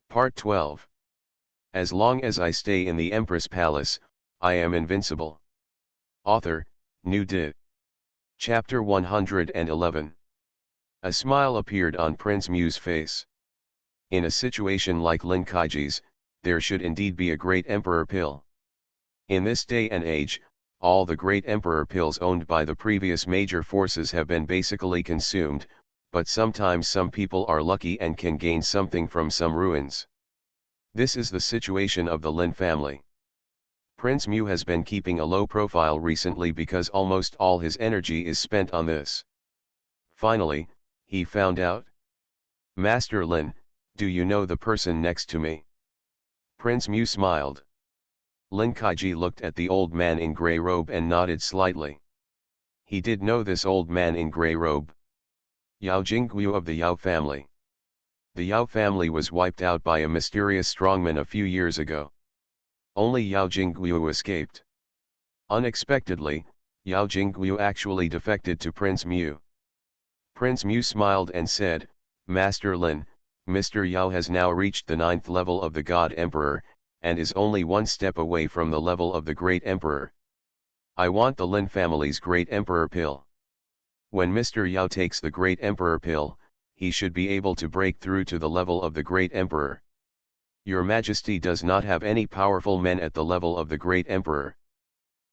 Part 12. As long as I stay in the Empress Palace, I am invincible. Author, New Di. Chapter 111. A smile appeared on Prince Mu's face. In a situation like Lin Kaiji's, there should indeed be a great emperor pill. In this day and age, all the great emperor pills owned by the previous major forces have been basically consumed, but sometimes some people are lucky and can gain something from some ruins. This is the situation of the Lin family. Prince Mu has been keeping a low profile recently because almost all his energy is spent on this. Finally, he found out. Master Lin, do you know the person next to me? Prince Mu smiled. Lin Kaiji looked at the old man in grey robe and nodded slightly. He did know this old man in grey robe. Yao Jingguo of the Yao family. The Yao family was wiped out by a mysterious strongman a few years ago. Only Yao Jingguo escaped. Unexpectedly, Yao Jingguo actually defected to Prince Mu. Prince Mu smiled and said, Master Lin, Mr. Yao has now reached the 9th level of the God Emperor, and is only one step away from the level of the Great Emperor. I want the Lin family's Great Emperor pill. When Mr. Yao takes the Great Emperor pill, he should be able to break through to the level of the Great Emperor. Your Majesty does not have any powerful men at the level of the Great Emperor.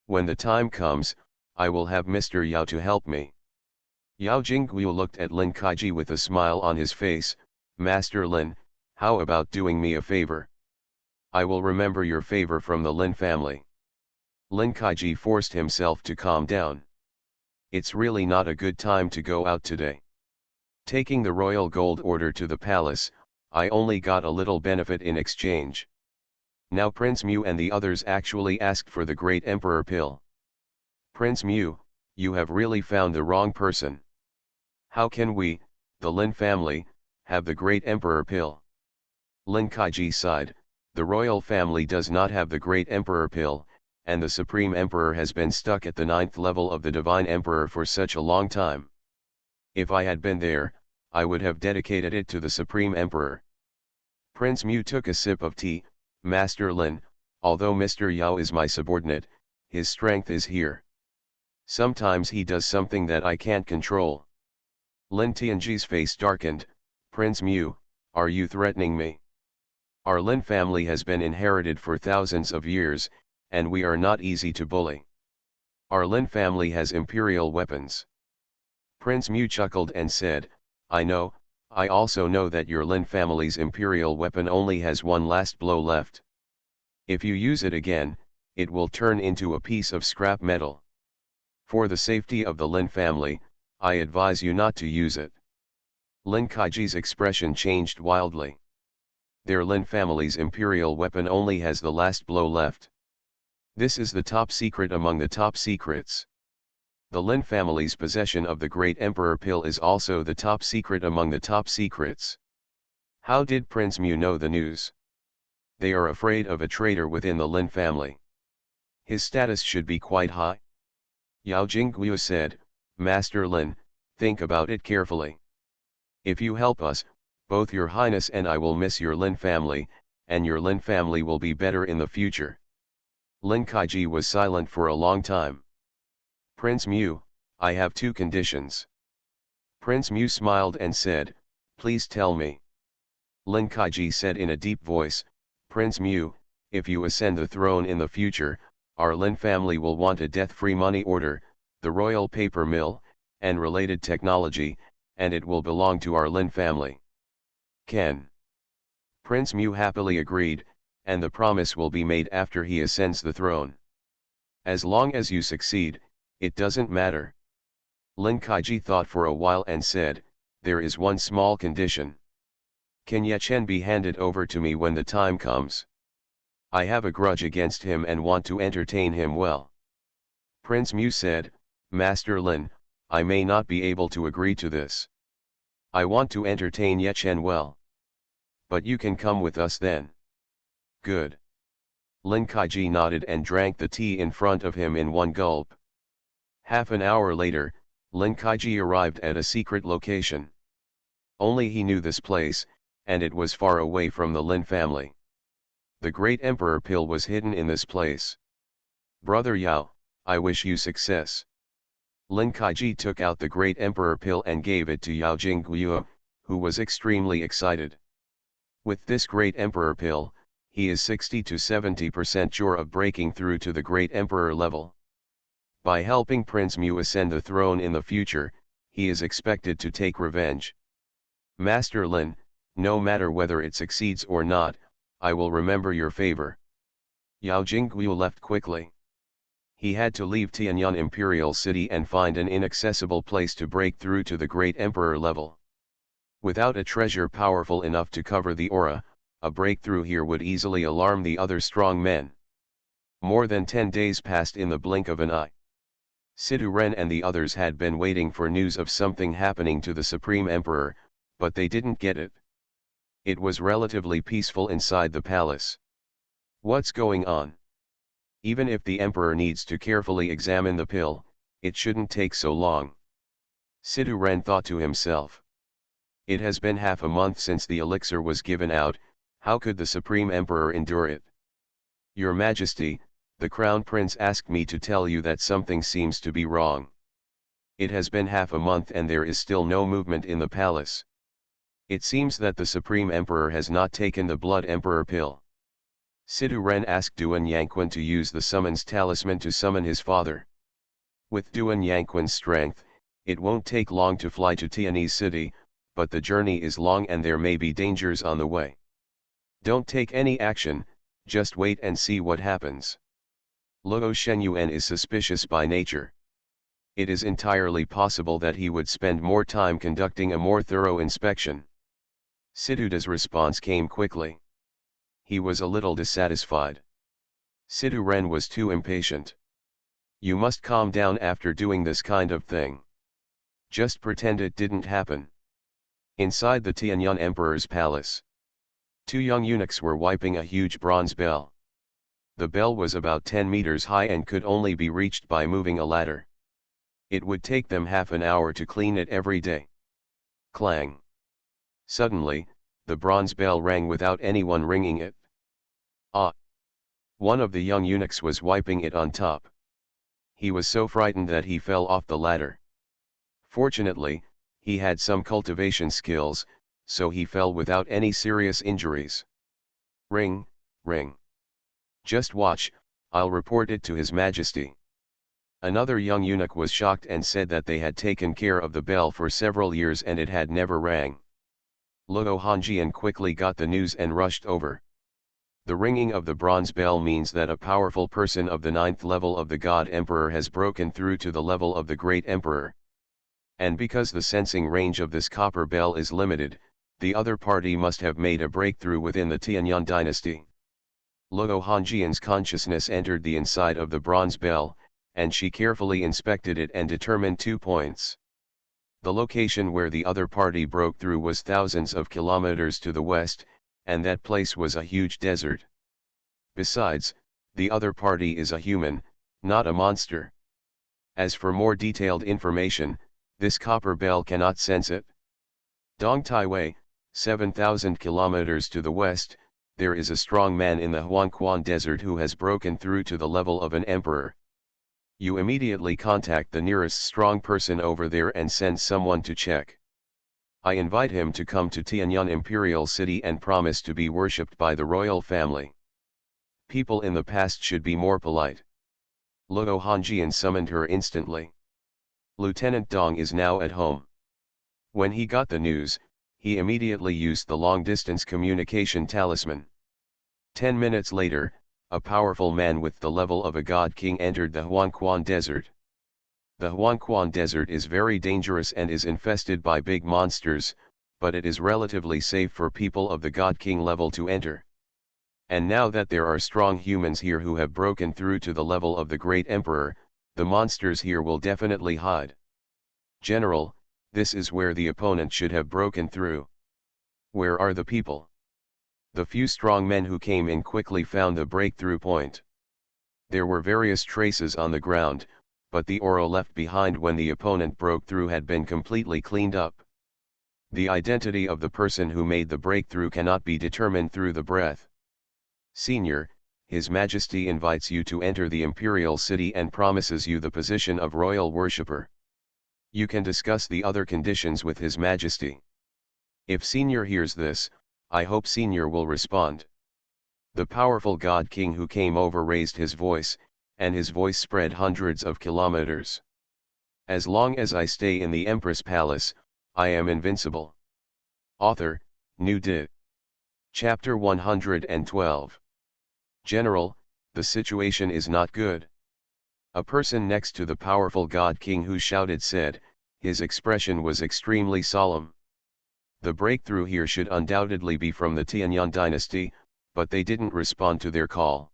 When the time comes, I will have Mr. Yao to help me. Yao Jingguo looked at Lin Kaiji with a smile on his face. Master Lin, how about doing me a favor? I will remember your favor from the Lin family. Lin Kaiji forced himself to calm down. It's really not a good time to go out today. Taking the royal gold order to the palace, I only got a little benefit in exchange. Now Prince Mu and the others actually asked for the Great Emperor pill. Prince Mu, you have really found the wrong person. How can we, the Lin family, have the Great Emperor pill? Lin Kaiji sighed. The royal family does not have the Great Emperor pill, and the Supreme Emperor has been stuck at the 9th level of the Divine Emperor for such a long time. If I had been there, I would have dedicated it to the Supreme Emperor. Prince Mu took a sip of tea. Master Lin, although Mr. Yao is my subordinate, his strength is here. Sometimes he does something that I can't control. Lin Tianji's face darkened. Prince Mu, are you threatening me? Our Lin family has been inherited for thousands of years, and we are not easy to bully. Our Lin family has imperial weapons. Prince Mu chuckled and said, I know, I also know that your Lin family's imperial weapon only has one last blow left. If you use it again, it will turn into a piece of scrap metal. For the safety of the Lin family, I advise you not to use it. Lin Kaiji's expression changed wildly. Their Lin family's imperial weapon only has the last blow left. This is the top secret among the top secrets. The Lin family's possession of the Great Emperor pill is also the top secret among the top secrets. How did Prince Mu know the news? They are afraid of a traitor within the Lin family. His status should be quite high. Yao Jingguo said, Master Lin, think about it carefully. If you help us, both your highness and I will miss your Lin family, and your Lin family will be better in the future. Lin Kaiji was silent for a long time. Prince Mu, I have two conditions. Prince Mu smiled and said, please tell me. Lin Kaiji said in a deep voice, Prince Mu, if you ascend the throne in the future, our Lin family will want a death-free money order, the royal paper mill, and related technology, and it will belong to our Lin family. Ken. Prince Mu happily agreed, and the promise will be made after he ascends the throne. As long as you succeed, it doesn't matter. Lin Kaiji thought for a while and said, there is one small condition. Can Ye Chen be handed over to me when the time comes? I have a grudge against him and want to entertain him well. Prince Mu said, Master Lin, I may not be able to agree to this. I want to entertain Ye Chen well. But you can come with us then. Good. Lin Kaiji nodded and drank the tea in front of him in one gulp. Half an hour later, Lin Kaiji arrived at a secret location. Only he knew this place, and it was far away from the Lin family. The great emperor pill was hidden in this place. Brother Yao, I wish you success. Lin Kaiji took out the great emperor pill and gave it to Yao Jingguo, who was extremely excited. With this great emperor pill, he is 60 to 70% sure of breaking through to the great emperor level. By helping Prince Mu ascend the throne in the future, he is expected to take revenge. Master Lin, no matter whether it succeeds or not, I will remember your favor. Yao Jingguo left quickly. He had to leave Tianyang Imperial City and find an inaccessible place to break through to the great emperor level. Without a treasure powerful enough to cover the aura, a breakthrough here would easily alarm the other strong men. More than 10 days passed in the blink of an eye. Sidu Ren and the others had been waiting for news of something happening to the Supreme Emperor, but they didn't get it. It was relatively peaceful inside the palace. What's going on? Even if the Emperor needs to carefully examine the pill, it shouldn't take so long. Sidu Ren thought to himself. It has been half a month since the elixir was given out, how could the Supreme Emperor endure it? Your Majesty, the Crown Prince asked me to tell you that something seems to be wrong. It has been half a month and there is still no movement in the palace. It seems that the Supreme Emperor has not taken the Blood Emperor pill. Sidu Ren asked Duan Yanquan to use the summons talisman to summon his father. With Duan Yanquan's strength, it won't take long to fly to Tianyi City, but the journey is long and there may be dangers on the way. Don't take any action, just wait and see what happens. Luo Xuanhuan is suspicious by nature. It is entirely possible that he would spend more time conducting a more thorough inspection. Sidu's response came quickly. He was a little dissatisfied. Sidu Ren was too impatient. You must calm down after doing this kind of thing. Just pretend it didn't happen. Inside the Tianyang Emperor's palace, 2 young eunuchs were wiping a huge bronze bell. The bell was about 10 meters high and could only be reached by moving a ladder. It would take them half an hour to clean it every day. Clang. Suddenly, the bronze bell rang without anyone ringing it. Ah! One of the young eunuchs was wiping it on top. He was so frightened that he fell off the ladder. Fortunately, he had some cultivation skills, so he fell without any serious injuries. Ring, ring. Just watch, I'll report it to His Majesty. Another young eunuch was shocked and said that they had taken care of the bell for several years and it had never rang. Luo Hanjian quickly got the news and rushed over. The ringing of the bronze bell means that a powerful person of the 9th level of the God Emperor has broken through to the level of the Great Emperor. And because the sensing range of this copper bell is limited, the other party must have made a breakthrough within the Tianyang dynasty. Luo Hanjian's consciousness entered the inside of the bronze bell, and she carefully inspected it and determined 2 points. The location where the other party broke through was thousands of kilometers to the west, and that place was a huge desert. Besides, the other party is a human, not a monster. As for more detailed information, this copper bell cannot sense it. Dong Taiwei, 7,000 kilometers to the west, there is a strong man in the Xuanhuan desert who has broken through to the level of an emperor. You immediately contact the nearest strong person over there and send someone to check. I invite him to come to Tianyang Imperial City and promise to be worshipped by the royal family. People in the past should be more polite. Luo Hanjian summoned her instantly. Lieutenant Dong is now at home. When he got the news, he immediately used the long-distance communication talisman. 10 minutes later, a powerful man with the level of a god king entered the Xuanhuan desert. The Xuanhuan desert is very dangerous and is infested by big monsters, but it is relatively safe for people of the god king level to enter. And now that there are strong humans here who have broken through to the level of the Great Emperor, the monsters here will definitely hide. General, this is where the opponent should have broken through. Where are the people? The few strong men who came in quickly found the breakthrough point. There were various traces on the ground, but the aura left behind when the opponent broke through had been completely cleaned up. The identity of the person who made the breakthrough cannot be determined through the breath. Senior, His Majesty invites you to enter the imperial city and promises you the position of royal worshipper. You can discuss the other conditions with His Majesty. If Senior hears this, I hope Senior will respond. The powerful God King who came over raised his voice, and his voice spread hundreds of kilometers. As long as I stay in the Empress Palace, I am invincible. Author, New Dit. Chapter 112. General, the situation is not good. A person next to the powerful God King who shouted said, his expression was extremely solemn. The breakthrough here should undoubtedly be from the Tianyang dynasty, but they didn't respond to their call.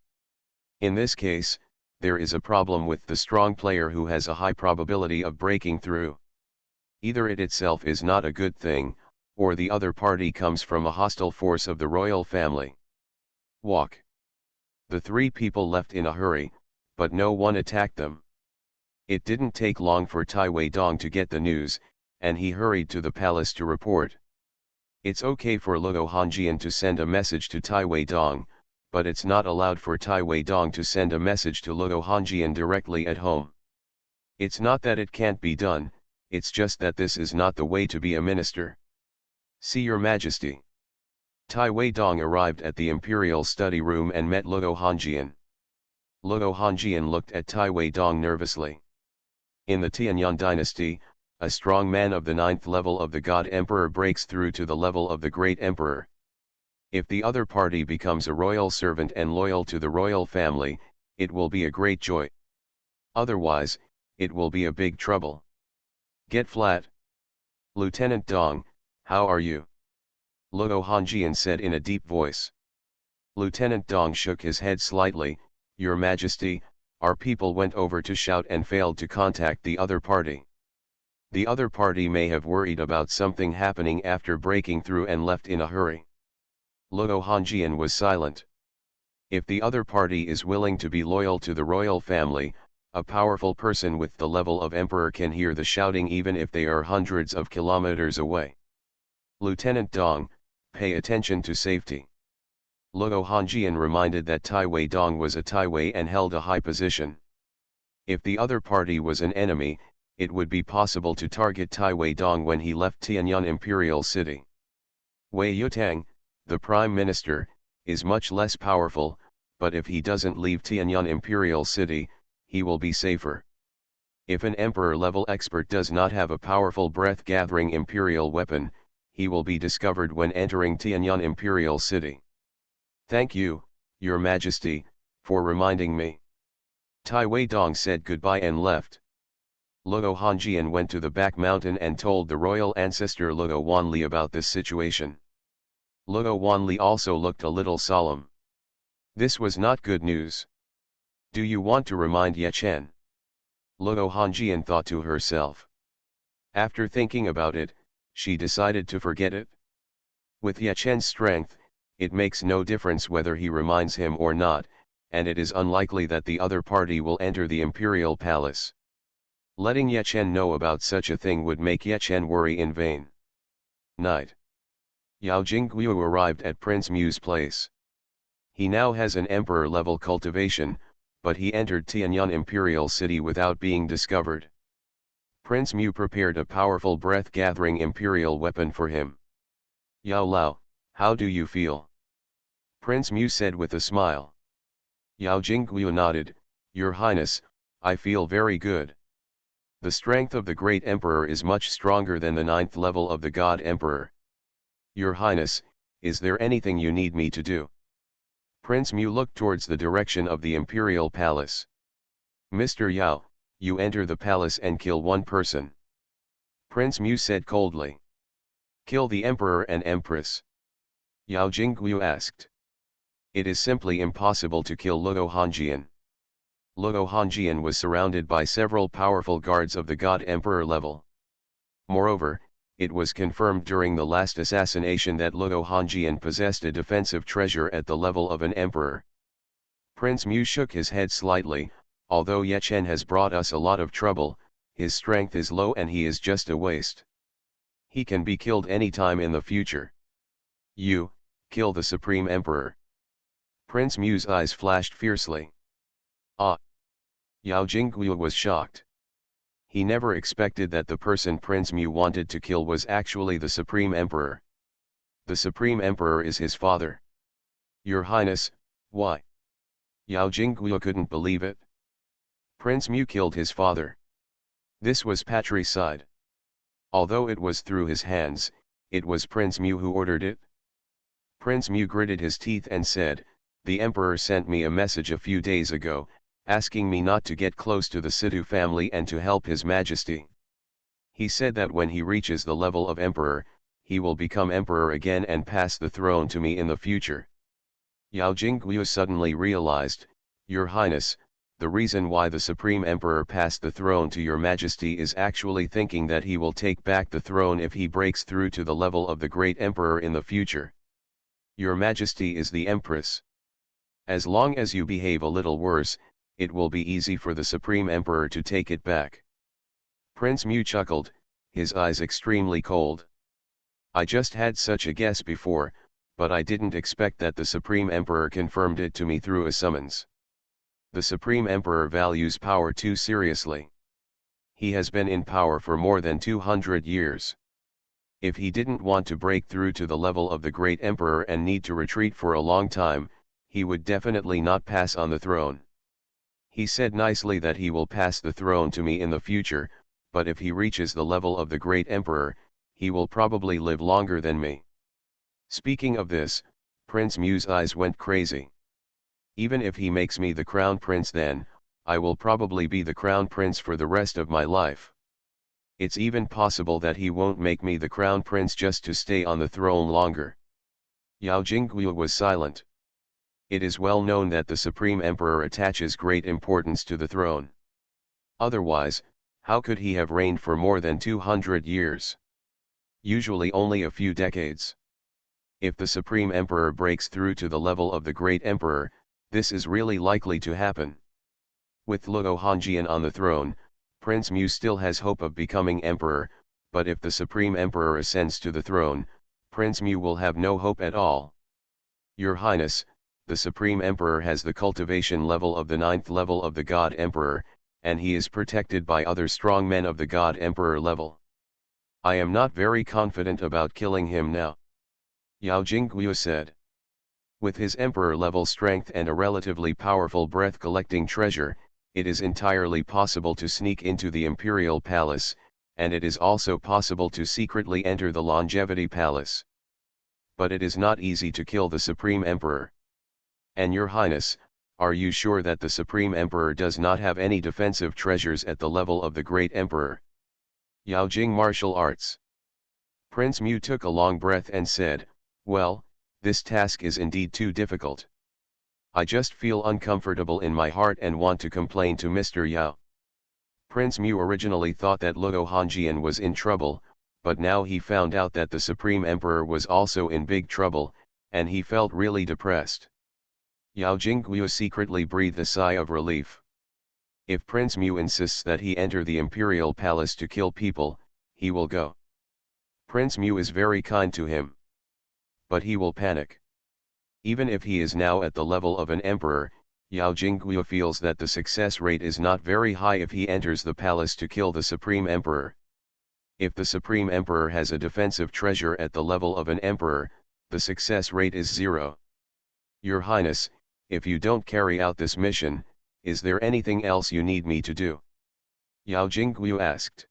In this case, there is a problem with the strong player who has a high probability of breaking through. Either it itself is not a good thing, or the other party comes from a hostile force of the royal family. Walk. The three people left in a hurry, but no one attacked them. It didn't take long for Tai Weidong to get the news, and he hurried to the palace to report. It's okay for Luo Hongjian to send a message to Tai Weidong, but it's not allowed for Tai Weidong to send a message to Luo Hongjian directly at home. It's not that it can't be done, it's just that this is not the way to be a minister. See Your Majesty. Tai Weidong arrived at the imperial study room and met Luo Hongjian. Luo Hongjian looked at Tai Weidong nervously. In the Tianyang dynasty, a strong man of the 9th level of the God Emperor breaks through to the level of the Great Emperor. If the other party becomes a royal servant and loyal to the royal family, it will be a great joy. Otherwise, it will be a big trouble. Get flat. Lieutenant Dong, how are you? Luo Hongjian said in a deep voice. Lieutenant Dong shook his head slightly. Your Majesty, our people went over to shout and failed to contact the other party. The other party may have worried about something happening after breaking through and left in a hurry. Luo Hongjian was silent. If the other party is willing to be loyal to the royal family, a powerful person with the level of emperor can hear the shouting even if they are hundreds of kilometers away. Lieutenant Dong, pay attention to safety. Luo Hongjian reminded that Tai Weidong was a Tai Wei and held a high position. If the other party was an enemy, it would be possible to target Tai Weidong when he left Tianyang Imperial City. Wei Yutang, the Prime Minister, is much less powerful, but if he doesn't leave Tianyang Imperial City, he will be safer. If an emperor-level expert does not have a powerful breath-gathering imperial weapon, he will be discovered when entering Tianyang Imperial City. Thank you, Your Majesty, for reminding me. Tai Weidong said goodbye and left. Luo Hongjian went to the back mountain and told the royal ancestor Luo Wanli about this situation. Luo Wanli also looked a little solemn. This was not good news. Do you want to remind Ye Chen? Luo Hongjian thought to herself. After thinking about it, she decided to forget it. With Ye Chen's strength, it makes no difference whether he reminds him or not, and it is unlikely that the other party will enter the imperial palace. Letting Ye Chen know about such a thing would make Ye Chen worry in vain. Night. Yao Jingguo arrived at Prince Mu's place. He now has an emperor-level cultivation, but he entered Tianyang Imperial City without being discovered. Prince Mu prepared a powerful breath-gathering imperial weapon for him. Yao Lao, how do you feel? Prince Mu said with a smile. Yao Jingguo nodded, Your Highness, I feel very good. The strength of the Great Emperor is much stronger than the 9th level of the God Emperor. Your Highness, is there anything you need me to do? Prince Mu looked towards the direction of the imperial palace. Mr. Yao, you enter the palace and kill one person. Prince Mu said coldly. Kill the Emperor and Empress? Yao Jingguo asked. It is simply impossible to kill Luo Hongjian. Luo Hongjian was surrounded by several powerful guards of the God Emperor level. Moreover, it was confirmed during the last assassination that Luo Hongjian possessed a defensive treasure at the level of an emperor. Prince Mu shook his head slightly. Although Ye Chen has brought us a lot of trouble, his strength is low and he is just a waste. He can be killed anytime in the future. You, kill the Supreme Emperor. Prince Mu's eyes flashed fiercely. Ah! Yao Jingguo was shocked. He never expected that the person Prince Mu wanted to kill was actually the Supreme Emperor. The Supreme Emperor is his father. Your Highness, why? Yao Jingguo couldn't believe it. Prince Mu killed his father. This was patricide. Although it was through his hands, it was Prince Mu who ordered it. Prince Mu gritted his teeth and said, "The Emperor sent me a message a few days ago, asking me not to get close to the Situ family and to help His Majesty. He said that when he reaches the level of Emperor, he will become Emperor again and pass the throne to me in the future." Yao Jingguo suddenly realized, "Your Highness, the reason why the Supreme Emperor passed the throne to Your Majesty is actually thinking that he will take back the throne if he breaks through to the level of the Great Emperor in the future. Your Majesty is the Empress. As long as you behave a little worse, it will be easy for the Supreme Emperor to take it back." Prince Mu chuckled, his eyes extremely cold. "I just had such a guess before, but I didn't expect that the Supreme Emperor confirmed it to me through a summons. The Supreme Emperor values power too seriously. He has been in power for more than 200 years. If he didn't want to break through to the level of the Great Emperor and need to retreat for a long time, he would definitely not pass on the throne. He said nicely that he will pass the throne to me in the future, but if he reaches the level of the Great Emperor, he will probably live longer than me." Speaking of this, Prince Mu's eyes went crazy. "Even if he makes me the crown prince, then I will probably be the crown prince for the rest of my life. It's even possible that he won't make me the crown prince just to stay on the throne longer." Yao Jingguo was silent. It is well known that the Supreme Emperor attaches great importance to the throne. Otherwise, how could he have reigned for more than 200 years? Usually only a few decades. If the Supreme Emperor breaks through to the level of the Great Emperor, this is really likely to happen. With Luo Hongjian on the throne, Prince Mu still has hope of becoming Emperor, but if the Supreme Emperor ascends to the throne, Prince Mu will have no hope at all. Your Highness, the Supreme Emperor has the cultivation level of the 9th level of the God Emperor, and he is protected by other strong men of the God Emperor level. I am not very confident about killing him now," Yao Jingguo said. "With his Emperor-level strength and a relatively powerful breath-collecting treasure, it is entirely possible to sneak into the Imperial Palace, and it is also possible to secretly enter the Longevity Palace. But it is not easy to kill the Supreme Emperor. And Your Highness, are you sure that the Supreme Emperor does not have any defensive treasures at the level of the Great Emperor?" Yao Jing Martial Arts. Prince Mu took a long breath and said, "Well, this task is indeed too difficult. I just feel uncomfortable in my heart and want to complain to Mr. Yao." Prince Mu originally thought that Luo Hongjian was in trouble, but now he found out that the Supreme Emperor was also in big trouble, and he felt really depressed. Yao Jingguo secretly breathed a sigh of relief. If Prince Mu insists that he enter the Imperial Palace to kill people, he will go. Prince Mu is very kind to him. But he will panic. Even if he is now at the level of an emperor, Yao Jingguo feels that the success rate is not very high if he enters the palace to kill the Supreme Emperor. If the Supreme Emperor has a defensive treasure at the level of an emperor, the success rate is 0. Your Highness, if you don't carry out this mission, is there anything else you need me to do? Yao Jingguo asked.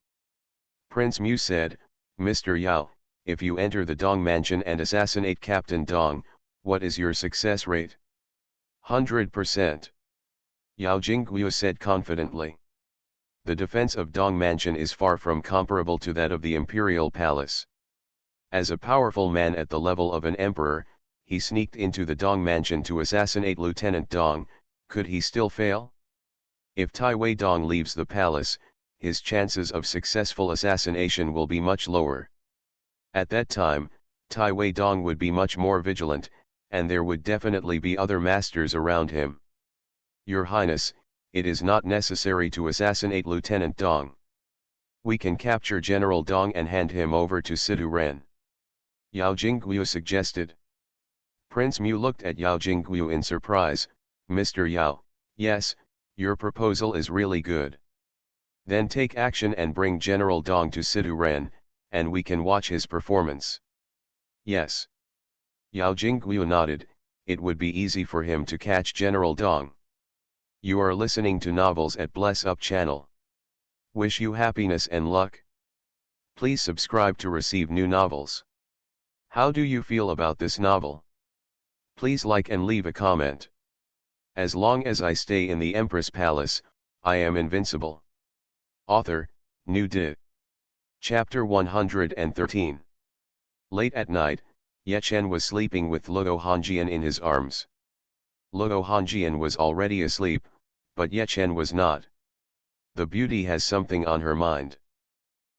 Prince Mu said, Mr. Yao, if you enter the Dong mansion and assassinate Captain Dong, what is your success rate? 100%. Yao Jingguo said confidently. The defense of Dong mansion is far from comparable to that of the Imperial Palace. As a powerful man at the level of an emperor, he sneaked into the Dong mansion to assassinate Lieutenant Dong. Could he still fail? If Tai Wei Dong leaves the palace, his chances of successful assassination will be much lower. At that time, Tai Wei Dong would be much more vigilant, and there would definitely be other masters around him. Your Highness, it is not necessary to assassinate Lieutenant Dong. We can capture General Dong and hand him over to Sidu Ren. Yao Jingguo suggested. Prince Mu looked at Yao Jingguo in surprise. Mr. Yao, yes, your proposal is really good. Then take action and bring General Dong to Sidu Ren, and we can watch his performance. Yes. Yao Jingguo nodded. It would be easy for him to catch General Dong. You are listening to Novels at Bless Up channel. Wish you happiness and luck. Please subscribe to receive new novels. How do you feel about this novel? Please like and leave a comment. As long as I stay in the Empress Palace, I am invincible. Author, New Di. Chapter 113. Late at night, Ye Chen was sleeping with Luo Hongjian in his arms. Luo Hongjian was already asleep, but Ye Chen was not. The beauty has something on her mind.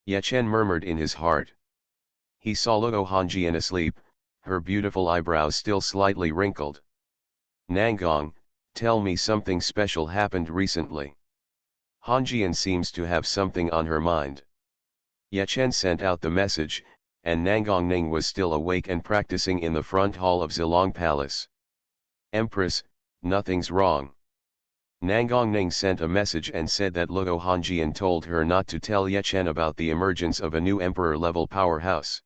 Ye Chen murmured in his heart. He saw Luo Hongjian asleep, her beautiful eyebrows still slightly wrinkled. Nangong, tell me something special happened recently. Hongjian seems to have something on her mind. Ye Chen sent out the message, and Nangong Ning was still awake and practicing in the front hall of Zilong Palace. Empress, nothing's wrong. Nangong Ning sent a message and said that Luo Hongjian told her not to tell Ye Chen about the emergence of a new emperor-level powerhouse.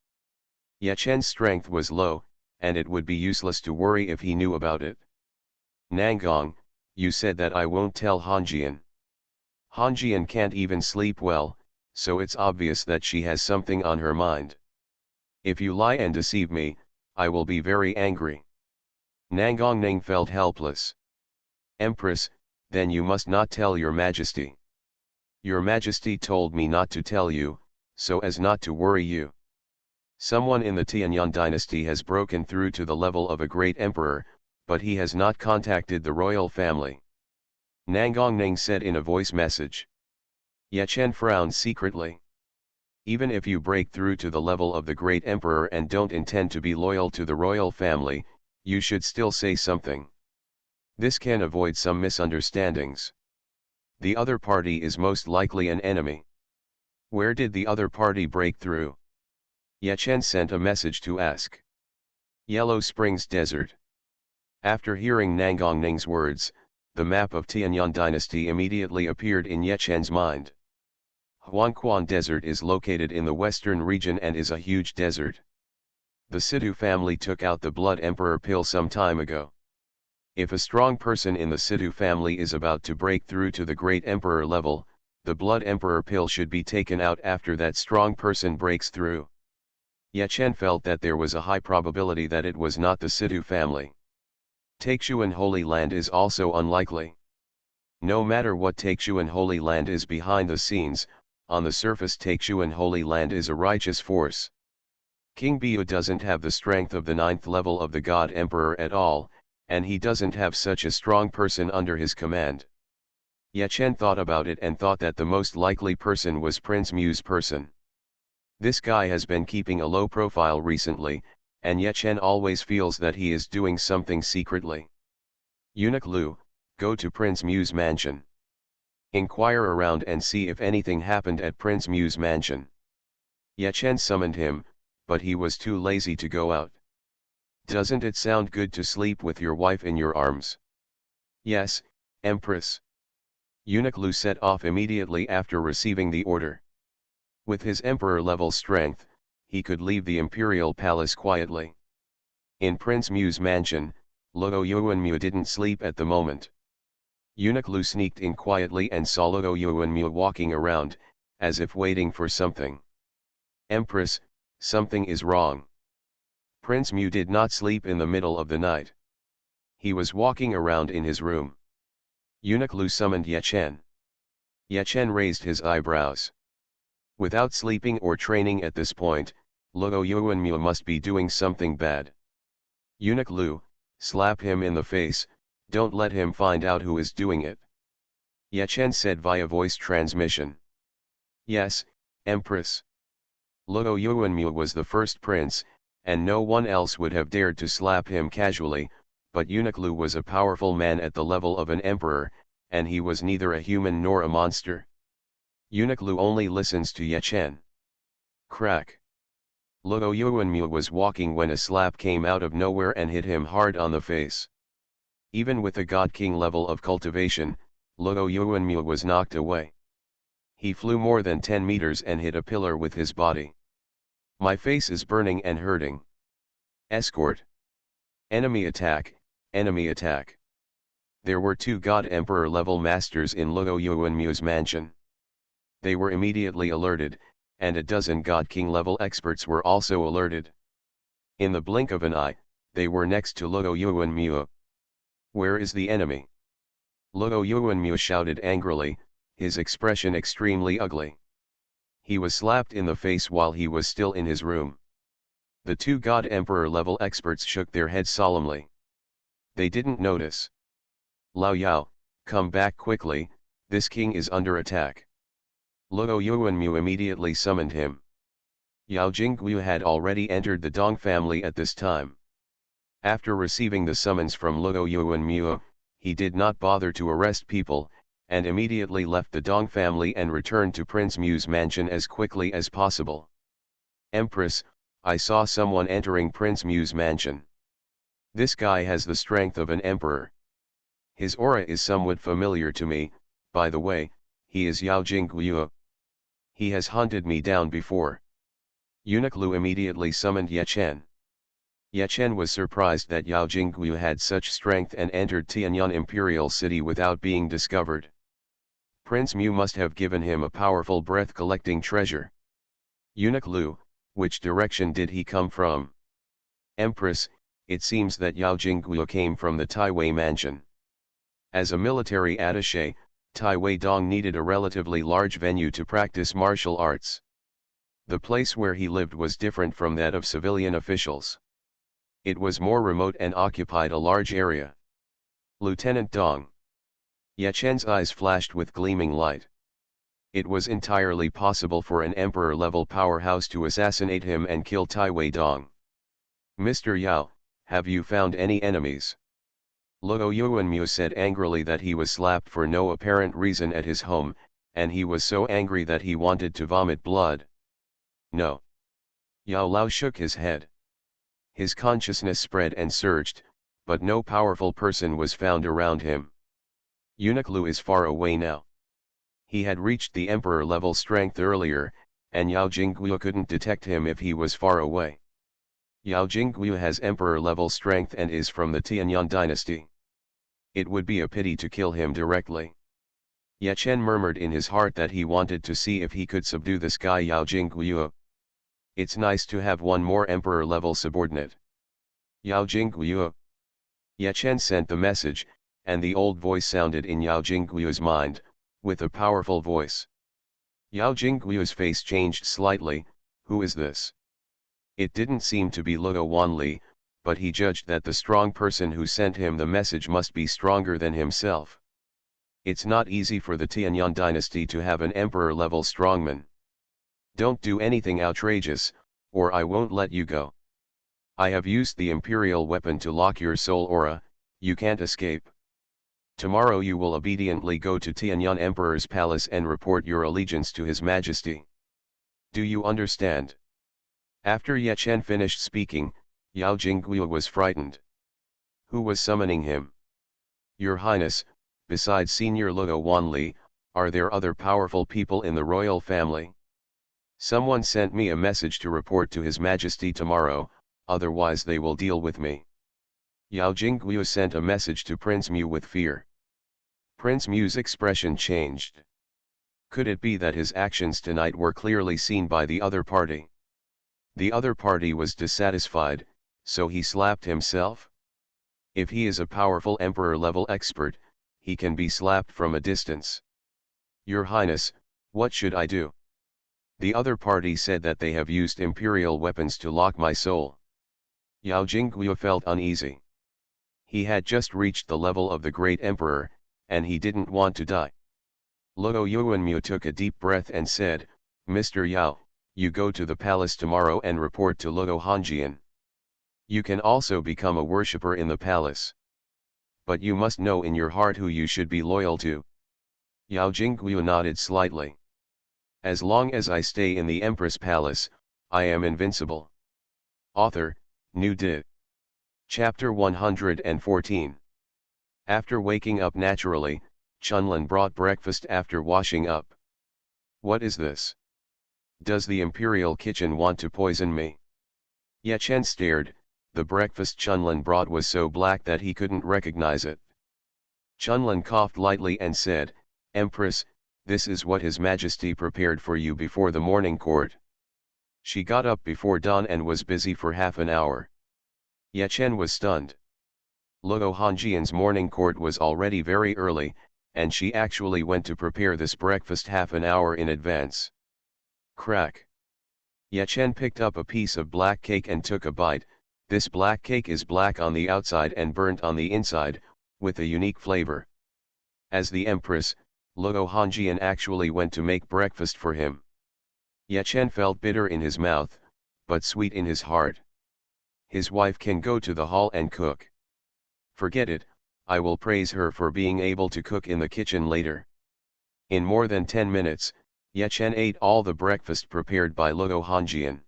Ye Chen's strength was low, and it would be useless to worry if he knew about it. Nangong, you said that I won't tell Hongjian. Hongjian can't even sleep well, so it's obvious that she has something on her mind. If you lie and deceive me, I will be very angry. Nangong Ning felt helpless. Empress, then you must not tell your majesty. Your majesty told me not to tell you, so as not to worry you. Someone in the Tianyang dynasty has broken through to the level of a great emperor, but he has not contacted the royal family. Nangong Ning said in a voice message. Ye Chen frowned secretly. Even if you break through to the level of the great emperor and don't intend to be loyal to the royal family, you should still say something. This can avoid some misunderstandings. The other party is most likely an enemy. Where did the other party break through? Ye Chen sent a message to ask. Yellow Springs Desert. After hearing Nangong Ning's words, the map of Tianyang dynasty immediately appeared in Ye Chen's mind. Xuanhuan Desert is located in the western region and is a huge desert. The Sidu family took out the Blood Emperor pill some time ago. If a strong person in the Sidu family is about to break through to the Great Emperor level, the Blood Emperor pill should be taken out after that strong person breaks through. Ye Chen felt that there was a high probability that it was not the Sidu family. Taixuan Holy Land is also unlikely. No matter what Taixuan Holy Land is behind the scenes, on the surface Taixuan Holy Land is a righteous force. King Biu doesn't have the strength of the 9th level of the God Emperor at all, and he doesn't have such a strong person under his command. Ye Chen thought about it and thought that the most likely person was Prince Mu's person. This guy has been keeping a low profile recently, and Ye Chen always feels that he is doing something secretly. Eunuch Lu, go to Prince Mu's mansion. Inquire around and see if anything happened at Prince Mu's mansion. Ye Chen summoned him, but he was too lazy to go out. Doesn't it sound good to sleep with your wife in your arms? Yes, Empress. Eunuch Lu set off immediately after receiving the order. With his emperor-level strength, he could leave the imperial palace quietly. In Prince Mu's mansion, Luo Yuanmu didn't sleep at the moment. Eunuch Lu sneaked in quietly and saw Luo Yuanmu walking around, as if waiting for something. Empress, something is wrong. Prince Mu did not sleep in the middle of the night. He was walking around in his room. Eunuch Lu summoned Ye Chen. Ye Chen raised his eyebrows. Without sleeping or training at this point, Luo Yuanmu must be doing something bad. Eunuch Lu, slap him in the face, don't let him find out who is doing it. Ye Chen said via voice transmission. Yes, Empress. Luo Yuanmu was the first prince, and no one else would have dared to slap him casually, but Eunuch Lu was a powerful man at the level of an emperor, and he was neither a human nor a monster. Eunuch Lu only listens to Ye Chen. Crack. Luo Yuanmu was walking when a slap came out of nowhere and hit him hard on the face. Even with a God King level of cultivation, Luo Yuanmu was knocked away. He flew more than 10 meters and hit a pillar with his body. My face is burning and hurting. Escort. Enemy attack, enemy attack. There were 2 God Emperor level masters in Luo Yuanmu's mansion. They were immediately alerted, and a dozen God King level experts were also alerted. In the blink of an eye, they were next to Luo Yuanmu. Where is the enemy? Luo Yuanmu shouted angrily, his expression extremely ugly. He was slapped in the face while he was still in his room. The 2 God Emperor level experts shook their heads solemnly. They didn't notice. Lao Yao, come back quickly, this king is under attack. Luo Yuanmu immediately summoned him. Yao Jingguo had already entered the Dong family at this time. After receiving the summons from Luo Yuanmu, he did not bother to arrest people, and immediately left the Dong family and returned to Prince Mu's mansion as quickly as possible. Empress, I saw someone entering Prince Mu's mansion. This guy has the strength of an emperor. His aura is somewhat familiar to me, by the way, he is Yao Jingguo. He has hunted me down before. Eunuch Lu immediately summoned Ye Chen. Ye Chen was surprised that Yao Jingguo had such strength and entered Tianyang Imperial City without being discovered. Prince Mu must have given him a powerful breath-collecting treasure. Eunuch Lu, which direction did he come from? Empress, it seems that Yao Jingguo came from the Taiwei mansion. As a military attaché, Taiwei Dong needed a relatively large venue to practice martial arts. The place where he lived was different from that of civilian officials. It was more remote and occupied a large area. Lieutenant Dong. Ye Chen's eyes flashed with gleaming light. It was entirely possible for an emperor-level powerhouse to assassinate him and kill Taiwei Dong. Mr. Yao, have you found any enemies? Luo Yuanmu said angrily that he was slapped for no apparent reason at his home, and he was so angry that he wanted to vomit blood. No. Yao Lao shook his head. His consciousness spread and surged, but no powerful person was found around him. Eunuch Lu is far away now. He had reached the emperor-level strength earlier, and Yao Jingguo couldn't detect him if he was far away. Yao Jingguo has emperor-level strength and is from the Tianyang dynasty. It would be a pity to kill him directly. Ye Chen murmured in his heart that he wanted to see if he could subdue this guy Yao Jingguo. It's nice to have one more emperor-level subordinate. Yao Jingguo. Ye Chen sent the message, and the old voice sounded in Yao Jingguo's mind, with a powerful voice. Yao Jingguo's face changed slightly. Who is this? It didn't seem to be Luo Wanli, but he judged that the strong person who sent him the message must be stronger than himself. It's not easy for the Tianyang dynasty to have an emperor-level strongman. Don't do anything outrageous, or I won't let you go. I have used the imperial weapon to lock your soul aura, you can't escape. Tomorrow you will obediently go to Tianyang Emperor's palace and report your allegiance to His Majesty. Do you understand? After Ye Chen finished speaking, Yao Jingguo was frightened. Who was summoning him? Your Highness, besides Senior Luo Wanli, are there other powerful people in the royal family? Someone sent me a message to report to His Majesty tomorrow, otherwise they will deal with me. Yao Jingguo sent a message to Prince Mu with fear. Prince Mu's expression changed. Could it be that his actions tonight were clearly seen by the other party? The other party was dissatisfied, so he slapped himself? If he is a powerful emperor-level expert, he can be slapped from a distance. Your Highness, what should I do? The other party said that they have used imperial weapons to lock my soul. Yao Jingguo felt uneasy. He had just reached the level of the great emperor, and he didn't want to die. Luo Yuanmu took a deep breath and said, Mr. Yao, you go to the palace tomorrow and report to Luo Hanjian. You can also become a worshipper in the palace. But you must know in your heart who you should be loyal to. Yao Jingguo nodded slightly. As long as I stay in the Empress Palace, I am invincible. Author, New Di. Chapter 114. After waking up naturally, Xuanhuan brought breakfast after washing up. What is this? Does the Imperial Kitchen want to poison me? Ye Chen stared. The breakfast Xuanhuan brought was so black that he couldn't recognize it. Xuanhuan coughed lightly and said, Empress, this is what His Majesty prepared for you before the morning court. She got up before dawn and was busy for half an hour. Ye Chen was stunned. Luo Hongjian's morning court was already very early, and she actually went to prepare this breakfast half an hour in advance. Crack. Ye Chen picked up a piece of black cake and took a bite. This black cake is black on the outside and burnt on the inside, with a unique flavor. As the Empress, Luo Hongjian actually went to make breakfast for him. Ye Chen felt bitter in his mouth, but sweet in his heart. His wife can go to the hall and cook. Forget it, I will praise her for being able to cook in the kitchen later. In more than 10 minutes, Ye Chen ate all the breakfast prepared by Luo Hongjian.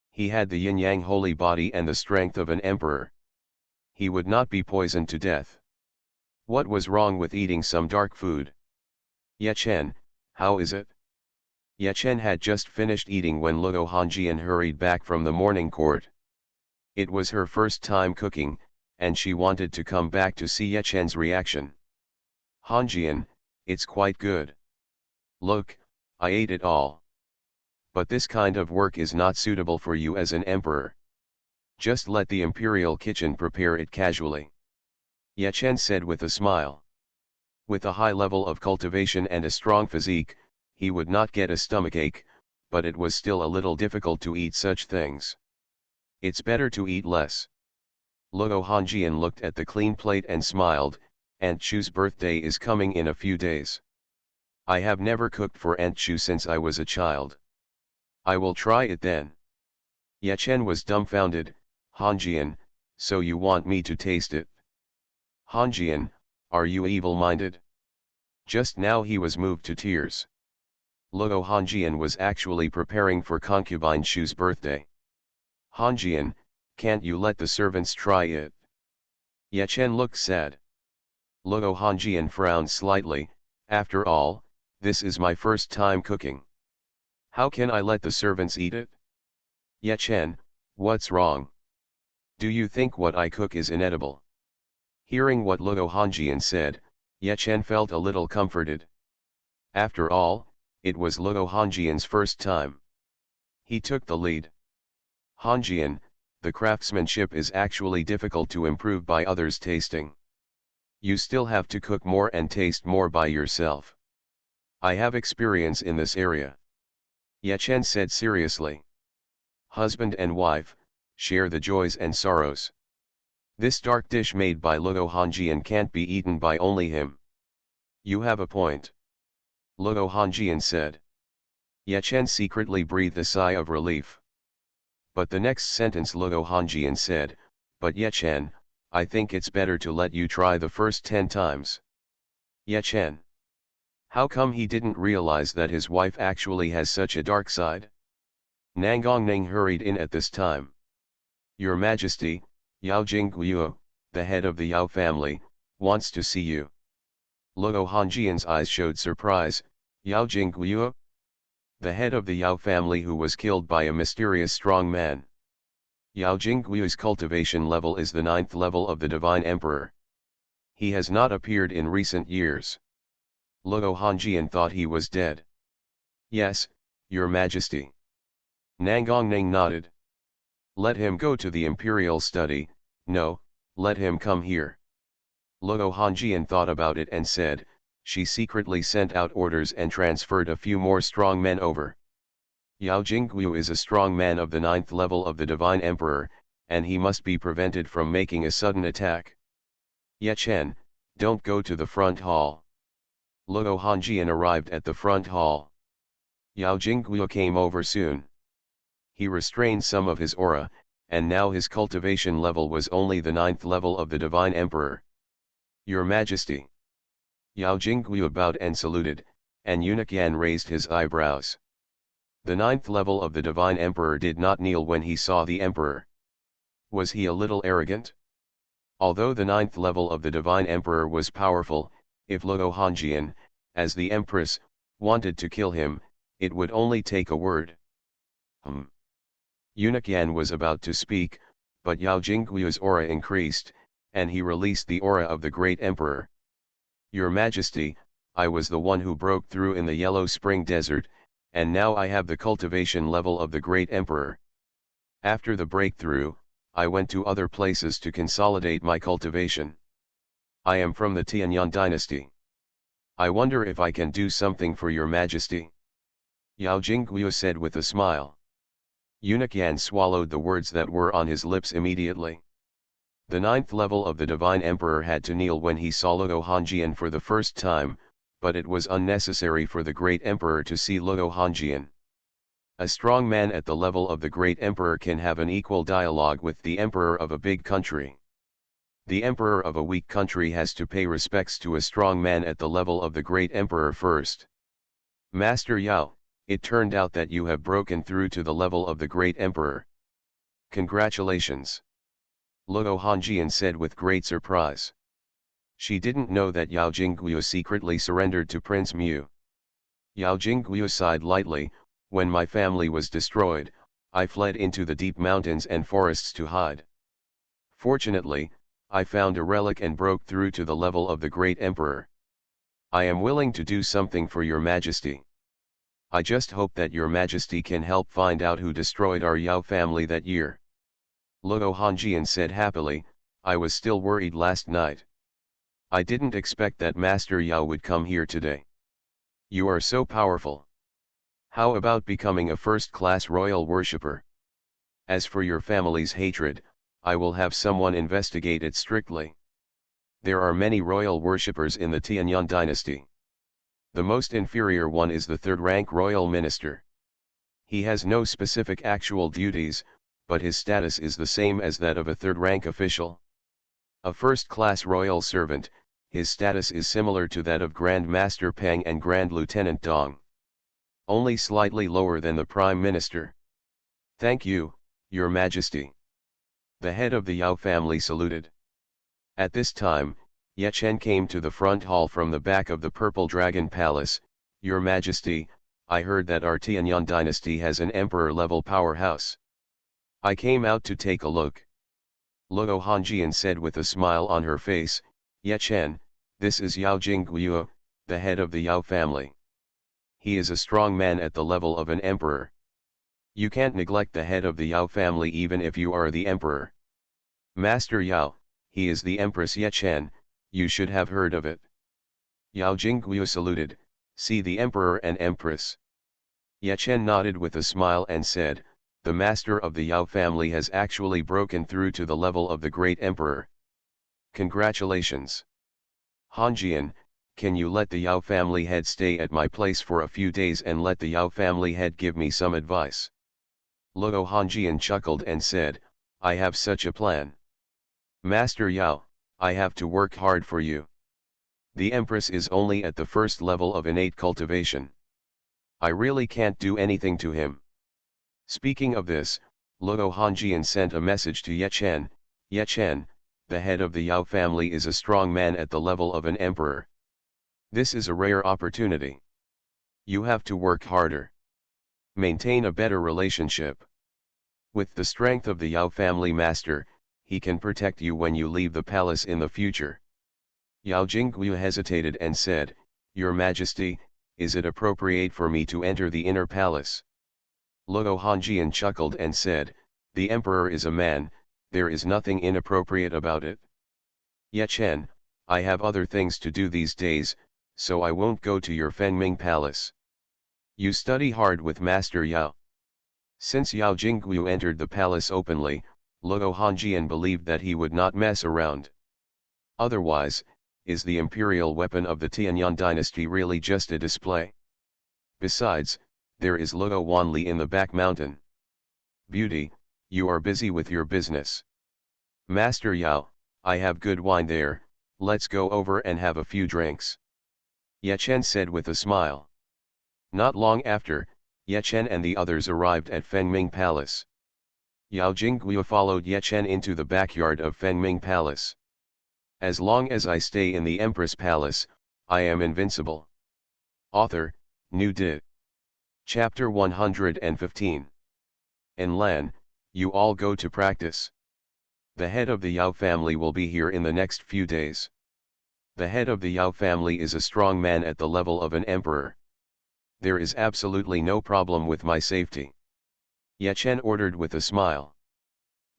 He had the yin-yang holy body and the strength of an emperor. He would not be poisoned to death. What was wrong with eating some dark food? Ye Chen, how is it? Ye Chen had just finished eating when Luo Hongjian hurried back from the morning court. It was her first time cooking, and she wanted to come back to see Ye Chen's reaction. Hongjian, it's quite good. Look, I ate it all. But this kind of work is not suitable for you as an emperor. Just let the imperial kitchen prepare it casually. Ye Chen said with a smile. With a high level of cultivation and a strong physique, he would not get a stomachache, but it was still a little difficult to eat such things. It's better to eat less. Luo Hongjian looked at the clean plate and smiled. Aunt Chu's birthday is coming in a few days. I have never cooked for Aunt Chu since I was a child. I will try it then. Ye Chen was dumbfounded. Hongjian, so you want me to taste it? Hongjian, are you evil-minded? Just now he was moved to tears. Luo Hongjian was actually preparing for concubine Chu's birthday. Hongjian, can't you let the servants try it? Ye Chen looked sad. Luo Hongjian frowned slightly. After all, this is my first time cooking. How can I let the servants eat it? Ye Chen, what's wrong? Do you think what I cook is inedible? Hearing what Luo Hongjian said, Ye Chen felt a little comforted. After all, it was Luo Hongjian's first time. He took the lead. Hongjian, the craftsmanship is actually difficult to improve by others tasting. You still have to cook more and taste more by yourself. I have experience in this area. Ye Chen said seriously. Husband and wife, share the joys and sorrows. This dark dish made by Luo Hongjian can't be eaten by only him. You have a point. Luo Hongjian said. Ye Chen secretly breathed a sigh of relief. But the next sentence Luo Hongjian said, but Ye Chen, I think it's better to let you try the first 10 times. Ye Chen. How come he didn't realize that his wife actually has such a dark side? Nangongneng hurried in at this time. Your Majesty, Yao Jingguo, the head of the Yao family, wants to see you. Luo Hongjian's eyes showed surprise. Yao Jingguo? The head of the Yao family who was killed by a mysterious strong man. Yao Jingguo's cultivation level is the 9th level of the Divine Emperor. He has not appeared in recent years. Luo Hongjian thought he was dead. Yes, Your Majesty. Nangongneng nodded. Let him go to the imperial study. No, let him come here. Luo Hongjian thought about it and said, she secretly sent out orders and transferred a few more strong men over. Yao Jingguo is a strong man of the 9th level of the Divine Emperor, and he must be prevented from making a sudden attack. Ye Chen, don't go to the front hall. Luo Hongjian arrived at the front hall. Yao Jingguo came over soon. He restrained some of his aura, and now his cultivation level was only the 9th level of the Divine Emperor. Your Majesty. Yao Jingguo bowed and saluted, and Eunuch Yan raised his eyebrows. The ninth level of the Divine Emperor did not kneel when he saw the Emperor. Was he a little arrogant? Although the ninth level of the Divine Emperor was powerful, if Xuanhuan, as the Empress, wanted to kill him, it would only take a word. Eunuch Yan was about to speak, but Yao Jingguo's aura increased, and he released the aura of the great emperor. Your Majesty, I was the one who broke through in the Yellow Spring Desert, and now I have the cultivation level of the great emperor. After the breakthrough, I went to other places to consolidate my cultivation. I am from the Tianyang dynasty. I wonder if I can do something for your Majesty. Yao Jingguo said with a smile. Eunuch Yan swallowed the words that were on his lips immediately. The ninth level of the Divine Emperor had to kneel when he saw Xuanhuan for the first time, but it was unnecessary for the great emperor to see Xuanhuan. A strong man at the level of the great emperor can have an equal dialogue with the emperor of a big country. The emperor of a weak country has to pay respects to a strong man at the level of the great emperor first. Master Yao, it turned out that you have broken through to the level of the great emperor. Congratulations. Xuanhuan said with great surprise. She didn't know that Yao Jingguo secretly surrendered to Prince Mu. Yao Jingguo sighed lightly. When my family was destroyed, I fled into the deep mountains and forests to hide. Fortunately, I found a relic and broke through to the level of the great emperor. I am willing to do something for your Majesty. I just hope that your Majesty can help find out who destroyed our Yao family that year. Xuanhuan said happily, I was still worried last night. I didn't expect that Master Yao would come here today. You are so powerful. How about becoming a first-class royal worshipper? As for your family's hatred, I will have someone investigate it strictly. There are many royal worshippers in the Tianyang dynasty. The most inferior one is the third-rank royal minister. He has no specific actual duties, but his status is the same as that of a third-rank official. A first-class royal servant, his status is similar to that of Grand Master Pang and Grand Lieutenant Dong. Only slightly lower than the Prime Minister. Thank you, Your Majesty. The head of the Yao family saluted. At this time, Ye Chen came to the front hall from the back of the Purple Dragon Palace. Your Majesty, I heard that our Tianyang dynasty has an emperor-level powerhouse. I came out to take a look. Xuanhuan said with a smile on her face, Ye Chen, this is Yao Jingguo, the head of the Yao family. He is a strong man at the level of an emperor. You can't neglect the head of the Yao family even if you are the emperor. Master Yao, he is the Empress Ye Chen, you should have heard of it. Yao Jingguo saluted, see the emperor and empress. Ye Chen nodded with a smile and said, the master of the Yao family has actually broken through to the level of the great emperor. Congratulations. Hanjian, can you let the Yao family head stay at my place for a few days and let the Yao family head give me some advice? Xuanhuan chuckled and said, I have such a plan. Master Yao, I have to work hard for you. The Empress is only at the first level of innate cultivation. I really can't do anything to him. Speaking of this, Xuanhuan sent a message to Ye Chen. Ye Chen, the head of the Yao family is a strong man at the level of an emperor. This is a rare opportunity. You have to work harder. Maintain a better relationship. With the strength of the Yao family master, he can protect you when you leave the palace in the future. Yao Jingguo hesitated and said, Your Majesty, is it appropriate for me to enter the inner palace? Xuanhuan chuckled and said, the emperor is a man, there is nothing inappropriate about it. Ye Chen, I have other things to do these days, so I won't go to your Fengming palace. You study hard with Master Yao. Since Yao Jingguo entered the palace openly, Xuanhuan believed that he would not mess around. Otherwise, is the imperial weapon of the Tianyang dynasty really just a display? Besides, there is Xuanli in the back mountain. Beauty, you are busy with your business. Master Yao, I have good wine there, let's go over and have a few drinks. Ye Chen said with a smile. Not long after, Ye Chen and the others arrived at Fengming Palace. Yao Jingguo followed Ye Chen into the backyard of Fengming Palace. As long as I stay in the Empress Palace, I am invincible. Author, New Di. Chapter 115. Lan, you all go to practice. The head of the Yao family will be here in the next few days. The head of the Yao family is a strong man at the level of an emperor. There is absolutely no problem with my safety. Ye Chen ordered with a smile.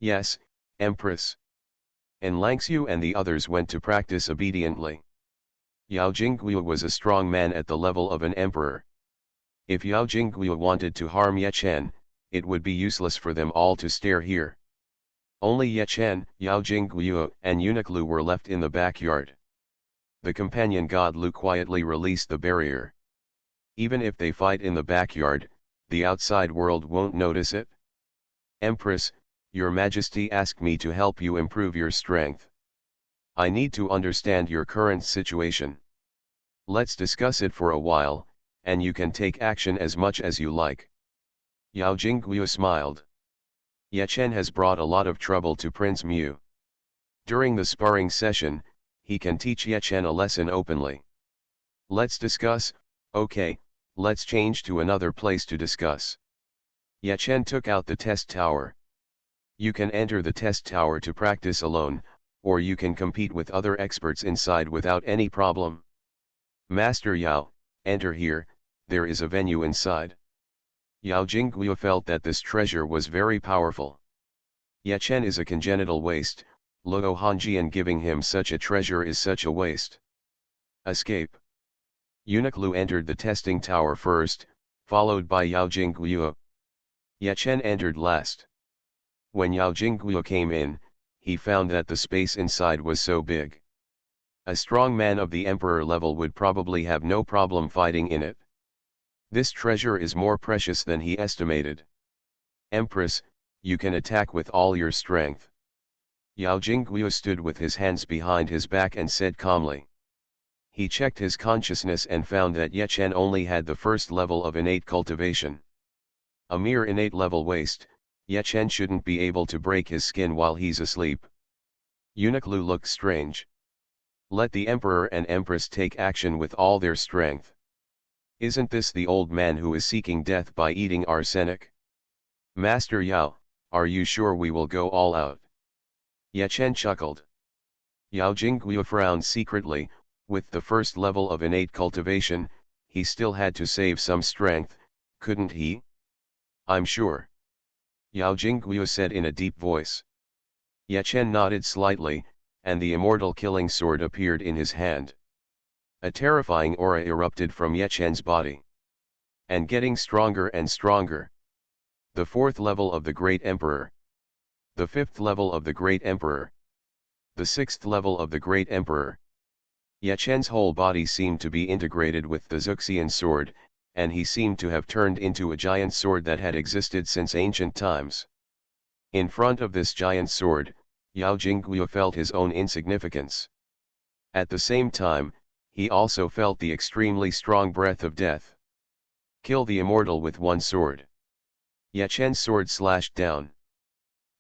Yes, Empress. And Langxiu and the others went to practice obediently. Yao Jingguo was a strong man at the level of an emperor. If Yao Jingguo wanted to harm Ye Chen, it would be useless for them all to stare here. Only Ye Chen, Yao Jingguo, and Eunuch Lu were left in the backyard. The companion god Lu quietly released the barrier. Even if they fight in the backyard, the outside world won't notice it. Empress, your Majesty asked me to help you improve your strength. I need to understand your current situation. Let's discuss it for a while, and you can take action as much as you like. Yao Jingguo smiled. Ye Chen has brought a lot of trouble to Prince Mu. During the sparring session, he can teach Ye Chen a lesson openly. Let's discuss. Okay, let's change to another place to discuss. Ye Chen took out the test tower. You can enter the test tower to practice alone, or you can compete with other experts inside without any problem. Master Yao, enter here, there is a venue inside. Yao Jingguo felt that this treasure was very powerful. Ye Chen is a congenital waste, Luo Hanjian giving him such a treasure is such a waste. Escape. Eunuch Lu entered the testing tower first, followed by Yao Jingguo. Ye Chen entered last. When Yao Jingguo came in, he found that the space inside was so big. A strong man of the emperor level would probably have no problem fighting in it. This treasure is more precious than he estimated. Empress, you can attack with all your strength. Yao Jingguo stood with his hands behind his back and said calmly. He checked his consciousness and found that Ye Chen only had the first level of innate cultivation. A mere innate level waste, Ye Chen shouldn't be able to break his skin while he's asleep. Eunuch Lu looked strange. Let the Emperor and Empress take action with all their strength. Isn't this the old man who is seeking death by eating arsenic? Master Yao, are you sure we will go all out? Ye Chen chuckled. Yao Jingguo frowned secretly. With the first level of innate cultivation, he still had to save some strength, couldn't he? I'm sure. Yao Jingguo said in a deep voice. Ye Chen nodded slightly, and the immortal killing sword appeared in his hand. A terrifying aura erupted from Ye Chen's body. And getting stronger and stronger. The fourth level of the Great Emperor. The fifth level of the Great Emperor. The sixth level of the Great Emperor. Ye Chen's whole body seemed to be integrated with the Xuxian sword, and he seemed to have turned into a giant sword that had existed since ancient times. In front of this giant sword, Yao Jingguo felt his own insignificance. At the same time, he also felt the extremely strong breath of death. Kill the immortal with one sword. Ye Chen's sword slashed down.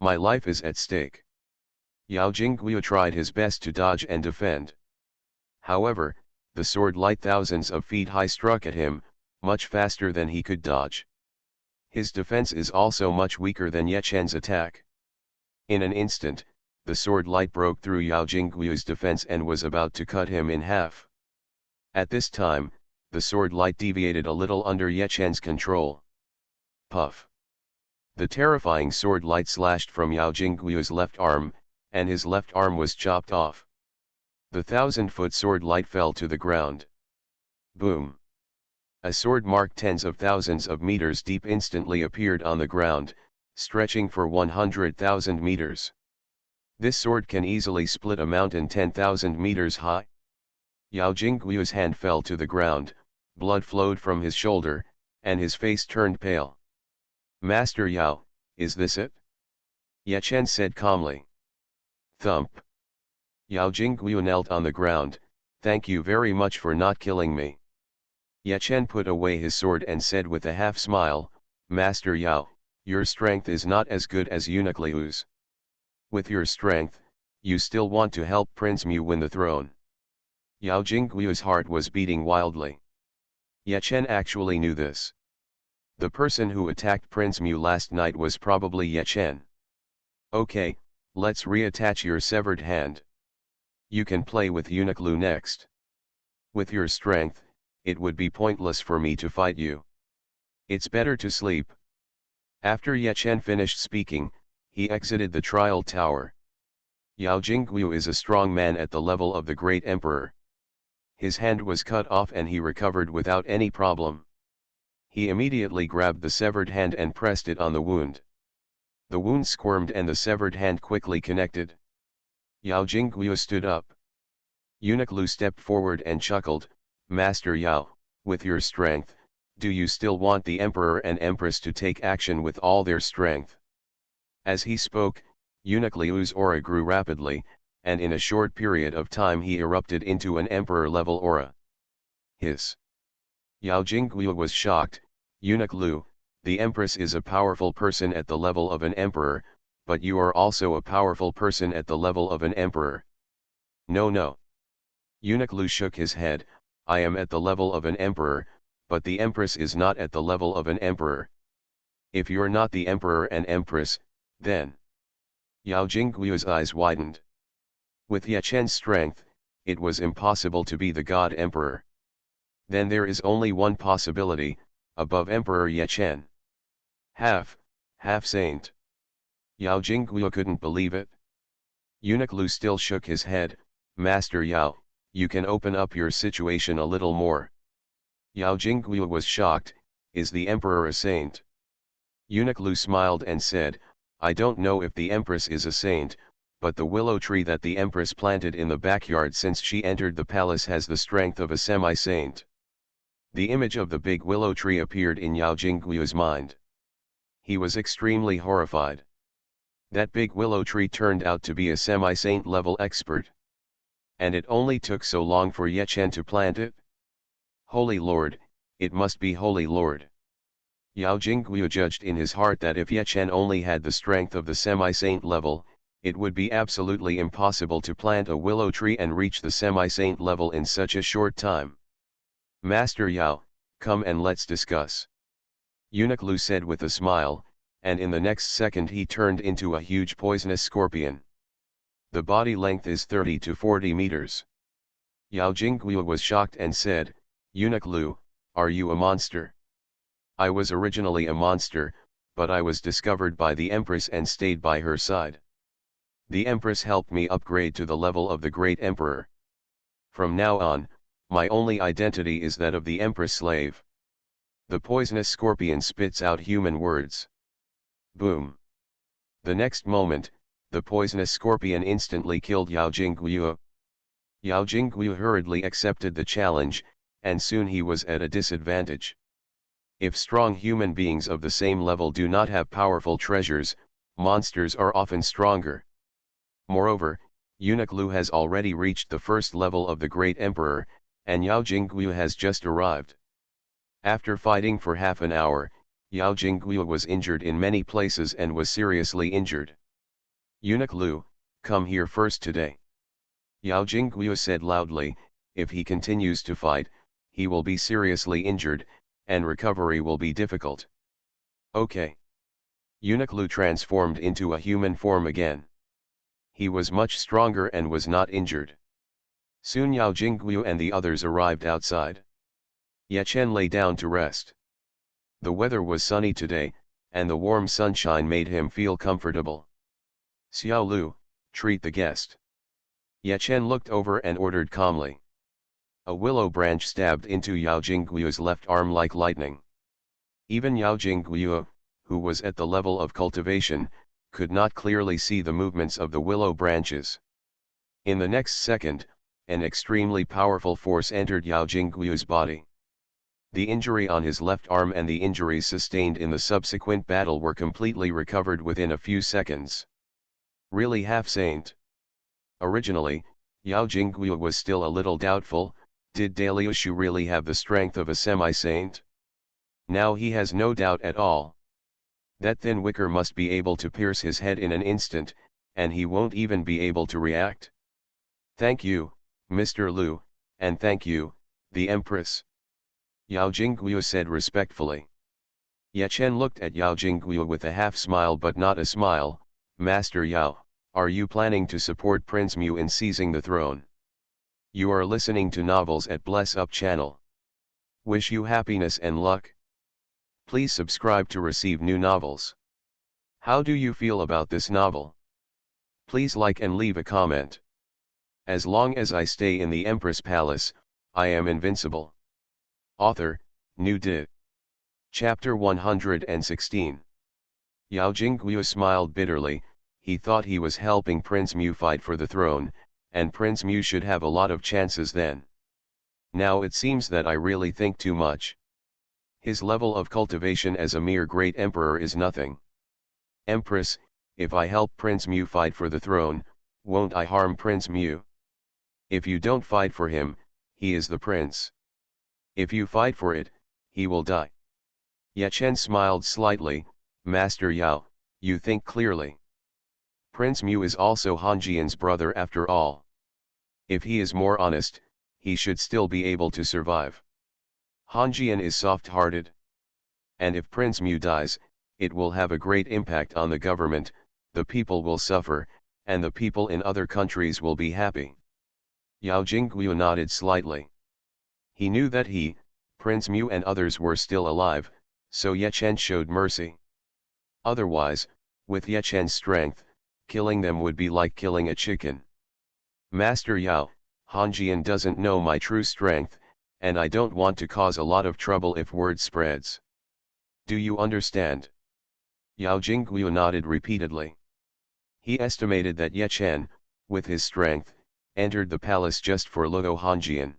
My life is at stake. Yao Jingguo tried his best to dodge and defend. However, the sword light thousands of feet high struck at him, much faster than he could dodge. His defense is also much weaker than Ye Chen's attack. In an instant, the sword light broke through Yao Jingguo's defense and was about to cut him in half. At this time, the sword light deviated a little under Ye Chen's control. Puff! The terrifying sword light slashed from Yao Jingguo's left arm, and his left arm was chopped off. The 1,000-foot sword light fell to the ground. Boom! A sword marked tens of thousands of meters deep instantly appeared on the ground, stretching for 100,000 meters. This sword can easily split a mountain 10,000 meters high. Yao Jingguo's hand fell to the ground, blood flowed from his shoulder, and his face turned pale. Master Yao, is this it? Ye Chen said calmly. Thump. Yao Jingguo knelt on the ground, thank you very much for not killing me. Chen put away his sword and said with a half smile, Master Yao, your strength is not as good as Eunuch Liu's. With your strength, you still want to help Prince Mu win the throne. Yao Jingguo's heart was beating wildly. Chen actually knew this. The person who attacked Prince Mu last night was probably Chen. Okay, let's reattach your severed hand. You can play with Eunuch Liu next. With your strength, it would be pointless for me to fight you. It's better to sleep. After Chen finished speaking, he exited the trial tower. Yao Jingguo is a strong man at the level of the great emperor. His hand was cut off and he recovered without any problem. He immediately grabbed the severed hand and pressed it on the wound. The wound squirmed and the severed hand quickly connected. Yao Jingguo stood up. Eunuch Liu stepped forward and chuckled, Master Yao, with your strength, do you still want the Emperor and Empress to take action with all their strength? As he spoke, Eunuch Liu's aura grew rapidly, and in a short period of time he erupted into an Emperor-level aura. Hiss! Yao Jingguo was shocked. Eunuch Liu, the Empress is a powerful person at the level of an Emperor, but you are also a powerful person at the level of an Emperor. No. Eunuch Liu shook his head, I am at the level of an Emperor, but the Empress is not at the level of an Emperor. If you're not the Emperor and Empress, then... Yao Jingguo's eyes widened. With Chen's strength, it was impossible to be the God Emperor. Then there is only one possibility, above Emperor Chen. Half saint. Yao Jingguo couldn't believe it. Eunuch Liu still shook his head, Master Yao, you can open up your situation a little more. Yao Jingguo was shocked, is the Emperor a saint? Eunuch Liu smiled and said, I don't know if the Empress is a saint, but the willow tree that the Empress planted in the backyard since she entered the palace has the strength of a semi-saint. The image of the big willow tree appeared in Yao Jingguo's mind. He was extremely horrified. That big willow tree turned out to be a semi-saint level expert. And it only took so long for Chen to plant it? Holy Lord, it must be Holy Lord. Yao Jingguo judged in his heart that if Chen only had the strength of the semi-saint level, it would be absolutely impossible to plant a willow tree and reach the semi-saint level in such a short time. Master Yao, come and let's discuss. Eunuch Liu said with a smile, and in the next second he turned into a huge poisonous scorpion. The body length is 30 to 40 meters. Yao Jingguo was shocked and said, Eunuch Liu, are you a monster? I was originally a monster, but I was discovered by the Empress and stayed by her side. The Empress helped me upgrade to the level of the great Emperor. From now on, my only identity is that of the Empress slave. The poisonous scorpion spits out human words. Boom. The next moment, the poisonous scorpion instantly killed Yao Jingguo. Yao Jingguo hurriedly accepted the challenge, and soon he was at a disadvantage. If strong human beings of the same level do not have powerful treasures, monsters are often stronger. Moreover, Eunuch Liu has already reached the first level of the Great Emperor, and Yao Jingguo has just arrived. After fighting for half an hour, Yao Jingguo was injured in many places and was seriously injured. Eunuch Liu, come here first today. Yao Jingguo said loudly, if he continues to fight, he will be seriously injured, and recovery will be difficult. Okay. Eunuch Liu transformed into a human form again. He was much stronger and was not injured. Soon Yao Jingguo and the others arrived outside. Chen lay down to rest. The weather was sunny today, and the warm sunshine made him feel comfortable. Xiao Lu, treat the guest. Chen looked over and ordered calmly. A willow branch stabbed into Yao Jingguo's left arm like lightning. Even Yao Jingguo, who was at the level of cultivation, could not clearly see the movements of the willow branches. In the next second, an extremely powerful force entered Yao Jingguo's body. The injury on his left arm and the injuries sustained in the subsequent battle were completely recovered within a few seconds. Really half-saint. Originally, Yao Jingguo was still a little doubtful, Did Daliushu really have the strength of a semi-saint? Now he has no doubt at all. That thin wicker must be able to pierce his head in an instant, and he won't even be able to react. Thank you, Mr. Liu, and thank you, the Empress. Yao Jingguo said respectfully. Ye Chen looked at Yao Jingguo with a half smile but not a smile. Master Yao, are you planning to support Prince Mu in seizing the throne? You are listening to novels at Bless Up channel. Wish you happiness and luck. Please subscribe to receive new novels. How do you feel about this novel? Please like and leave a comment. As long as I stay in the Empress Palace, I am invincible. Author, New Di. Chapter 116. Yao Jingguo smiled bitterly. He thought he was helping Prince Mu fight for the throne, and Prince Mu should have a lot of chances then. Now it seems that I really think too much. His level of cultivation as a mere great emperor is nothing. Empress, if I help Prince Mu fight for the throne, won't I harm Prince Mu? If you don't fight for him, he is the prince. If you fight for it, he will die. Ye Chen smiled slightly. Master Yao, you think clearly. Prince Mu is also Hanjian's brother after all. If he is more honest, he should still be able to survive. Hanjian is soft-hearted. And if Prince Mu dies, it will have a great impact on the government, the people will suffer, and the people in other countries will be happy. Yao Jingguo nodded slightly. He knew that he, Prince Mu and others were still alive, so Ye Chen showed mercy. Otherwise, with Ye Chen's strength, killing them would be like killing a chicken. Master Yao, Hanjian doesn't know my true strength, and I don't want to cause a lot of trouble if word spreads. Do you understand? Yao Jingguo nodded repeatedly. He estimated that Ye Chen, with his strength, entered the palace just for Luo Hanjian.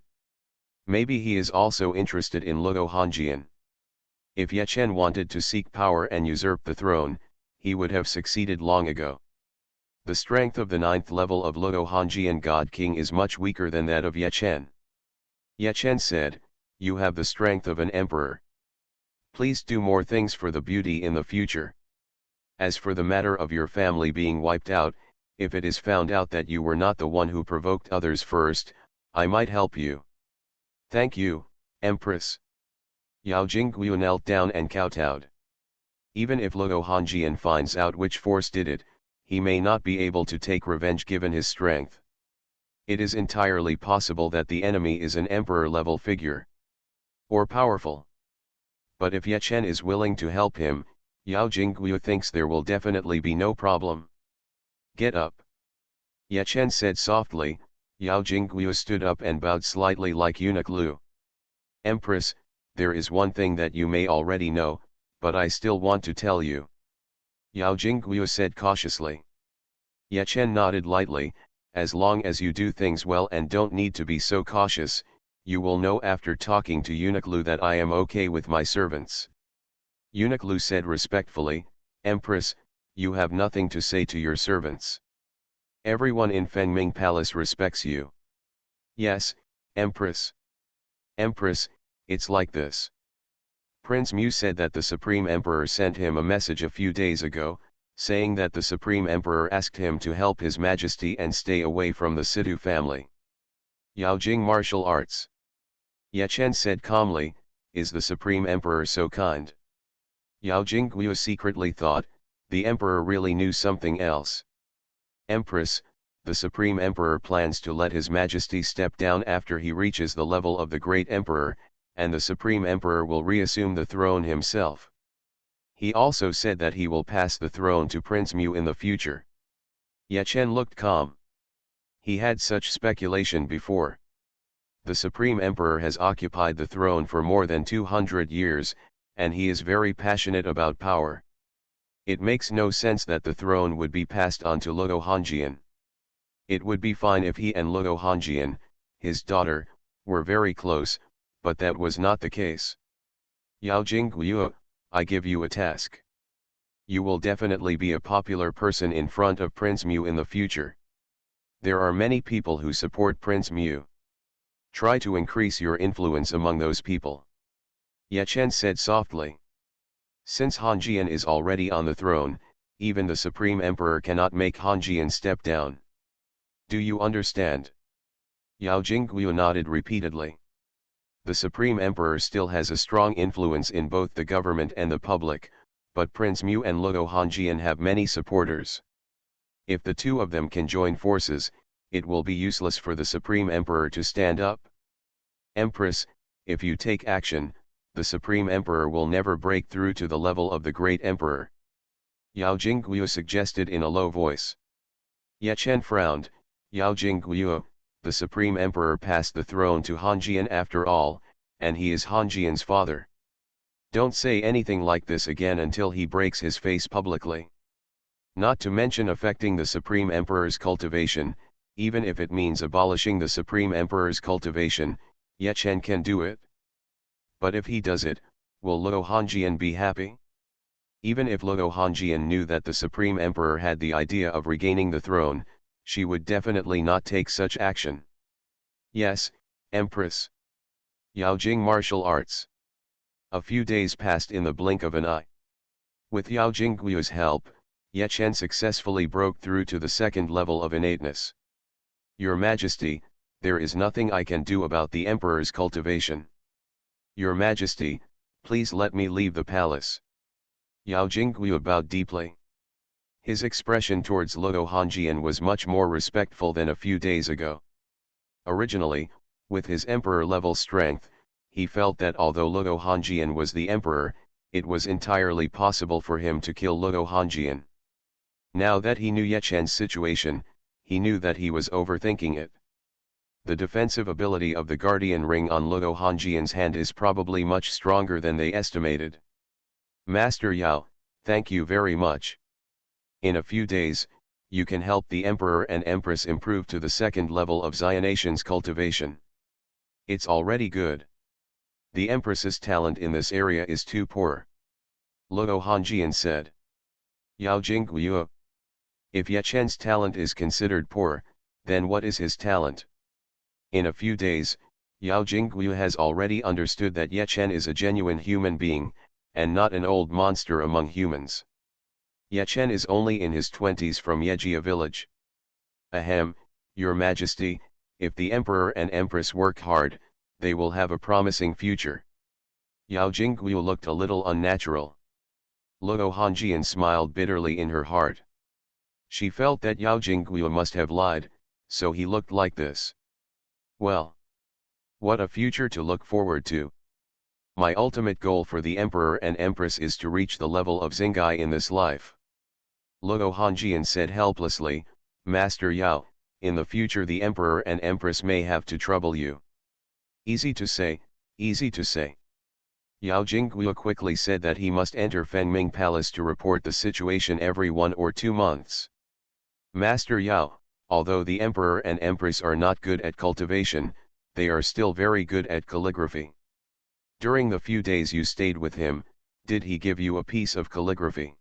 Maybe he is also interested in Luo Hanjian. If Ye Chen wanted to seek power and usurp the throne, he would have succeeded long ago. The strength of the 9th level of Luo Hanjian God King is much weaker than that of Ye Chen. Ye Chen said, you have the strength of an emperor. Please do more things for the beauty in the future. As for the matter of your family being wiped out, if it is found out that you were not the one who provoked others first, I might help you. Thank you, Empress. Yao Jingguo knelt down and kowtowed. Even if Luo Hanjian finds out which force did it, he may not be able to take revenge given his strength. It is entirely possible that the enemy is an emperor-level figure. Or powerful. But if Ye Chen is willing to help him, Yao Jingguo thinks there will definitely be no problem. Get up. Ye Chen said softly. Yao Jingguo stood up and bowed slightly like eunuch Lu. Empress, there is one thing that you may already know, but I still want to tell you. Yao Jingguo said cautiously. Ye Chen nodded lightly. As long as you do things well and don't need to be so cautious, you will know after talking to eunuch Lu that I am okay with my servants. Eunuch Lu said respectfully, Empress, you have nothing to say to your servants. Everyone in Fengming Palace respects you. Yes, Empress. Empress, it's like this. Prince Mu said that the Supreme Emperor sent him a message a few days ago, saying that the Supreme Emperor asked him to help His Majesty and stay away from the Situ family. Yao Jing martial arts. Ye Chen said calmly, is the Supreme Emperor so kind? Yao Jingguo secretly thought, the Emperor really knew something else. Empress, the Supreme Emperor plans to let His Majesty step down after he reaches the level of the Great Emperor, and the Supreme Emperor will reassume the throne himself. He also said that he will pass the throne to Prince Mu in the future. Ye Chen looked calm. He had such speculation before. The Supreme Emperor has occupied the throne for more than 200 years, and he is very passionate about power. It makes no sense that the throne would be passed on to Luo Hanjian. It would be fine if he and Luo Hanjian, his daughter, were very close, but that was not the case. Yao Jingguo, I give you a task. You will definitely be a popular person in front of Prince Mu in the future. There are many people who support Prince Mu. Try to increase your influence among those people. Ye Chen said softly. Since Han Jian is already on the throne, even the Supreme Emperor cannot make Han Jian step down. Do you understand? Yao Jingguo nodded repeatedly. The Supreme Emperor still has a strong influence in both the government and the public, but Prince Mu and Luo Hanjian have many supporters. If the two of them can join forces, it will be useless for the Supreme Emperor to stand up. Empress, if you take action, the Supreme Emperor will never break through to the level of the Great Emperor. Yao Jingguo suggested in a low voice. Ye Chen frowned. Yao Jingguo, the Supreme Emperor passed the throne to Han Jian after all, and he is Han Jian's father. Don't say anything like this again until he breaks his face publicly. Not to mention affecting the Supreme Emperor's cultivation, even if it means abolishing the Supreme Emperor's cultivation, Ye Chen can do it. But if he does it, will Luo Hanjian be happy? Even if Luo Hanjian knew that the Supreme Emperor had the idea of regaining the throne, she would definitely not take such action. Yes, Empress. Yao Jing martial arts. A few days passed in the blink of an eye. With Yao Jingguo's help, Ye Chen successfully broke through to the second level of innateness. Your Majesty, there is nothing I can do about the Emperor's cultivation. Your Majesty, please let me leave the palace. Yao Jingguo bowed deeply. His expression towards Luo Hanjian was much more respectful than a few days ago. Originally, with his emperor-level strength, he felt that although Luo Hanjian was the emperor, it was entirely possible for him to kill Luo Hanjian. Now that he knew Ye Chen's situation, he knew that he was overthinking it. The defensive ability of the Guardian Ring on Luo Hanjian's hand is probably much stronger than they estimated. Master Yao, thank you very much. In a few days, you can help the Emperor and Empress improve to the second level of Xuanhuan's cultivation. It's already good. The Empress's talent in this area is too poor. Luo Hanjian said. Yao Jingguo. If Ye Chen's talent is considered poor, then what is his talent? In a few days, Yao Jingguo has already understood that Ye Chen is a genuine human being, and not an old monster among humans. Ye Chen is only in his 20s from Yejia village. Ahem, Your Majesty, if the Emperor and Empress work hard, they will have a promising future. Yao Jingguo looked a little unnatural. Luo Hanjian smiled bitterly in her heart. She felt that Yao Jingguo must have lied, so he looked like this. Well, what a future to look forward to. My ultimate goal for the Emperor and Empress is to reach the level of Xingai in this life. Luo Hanjian said helplessly, Master Yao, in the future the Emperor and Empress may have to trouble you. Easy to say, easy to say. Yao Jingguo quickly said that he must enter Fengming Palace to report the situation every 1 or 2 months. Master Yao, although the Emperor and Empress are not good at cultivation, they are still very good at calligraphy. During the few days you stayed with him, did he give you a piece of calligraphy?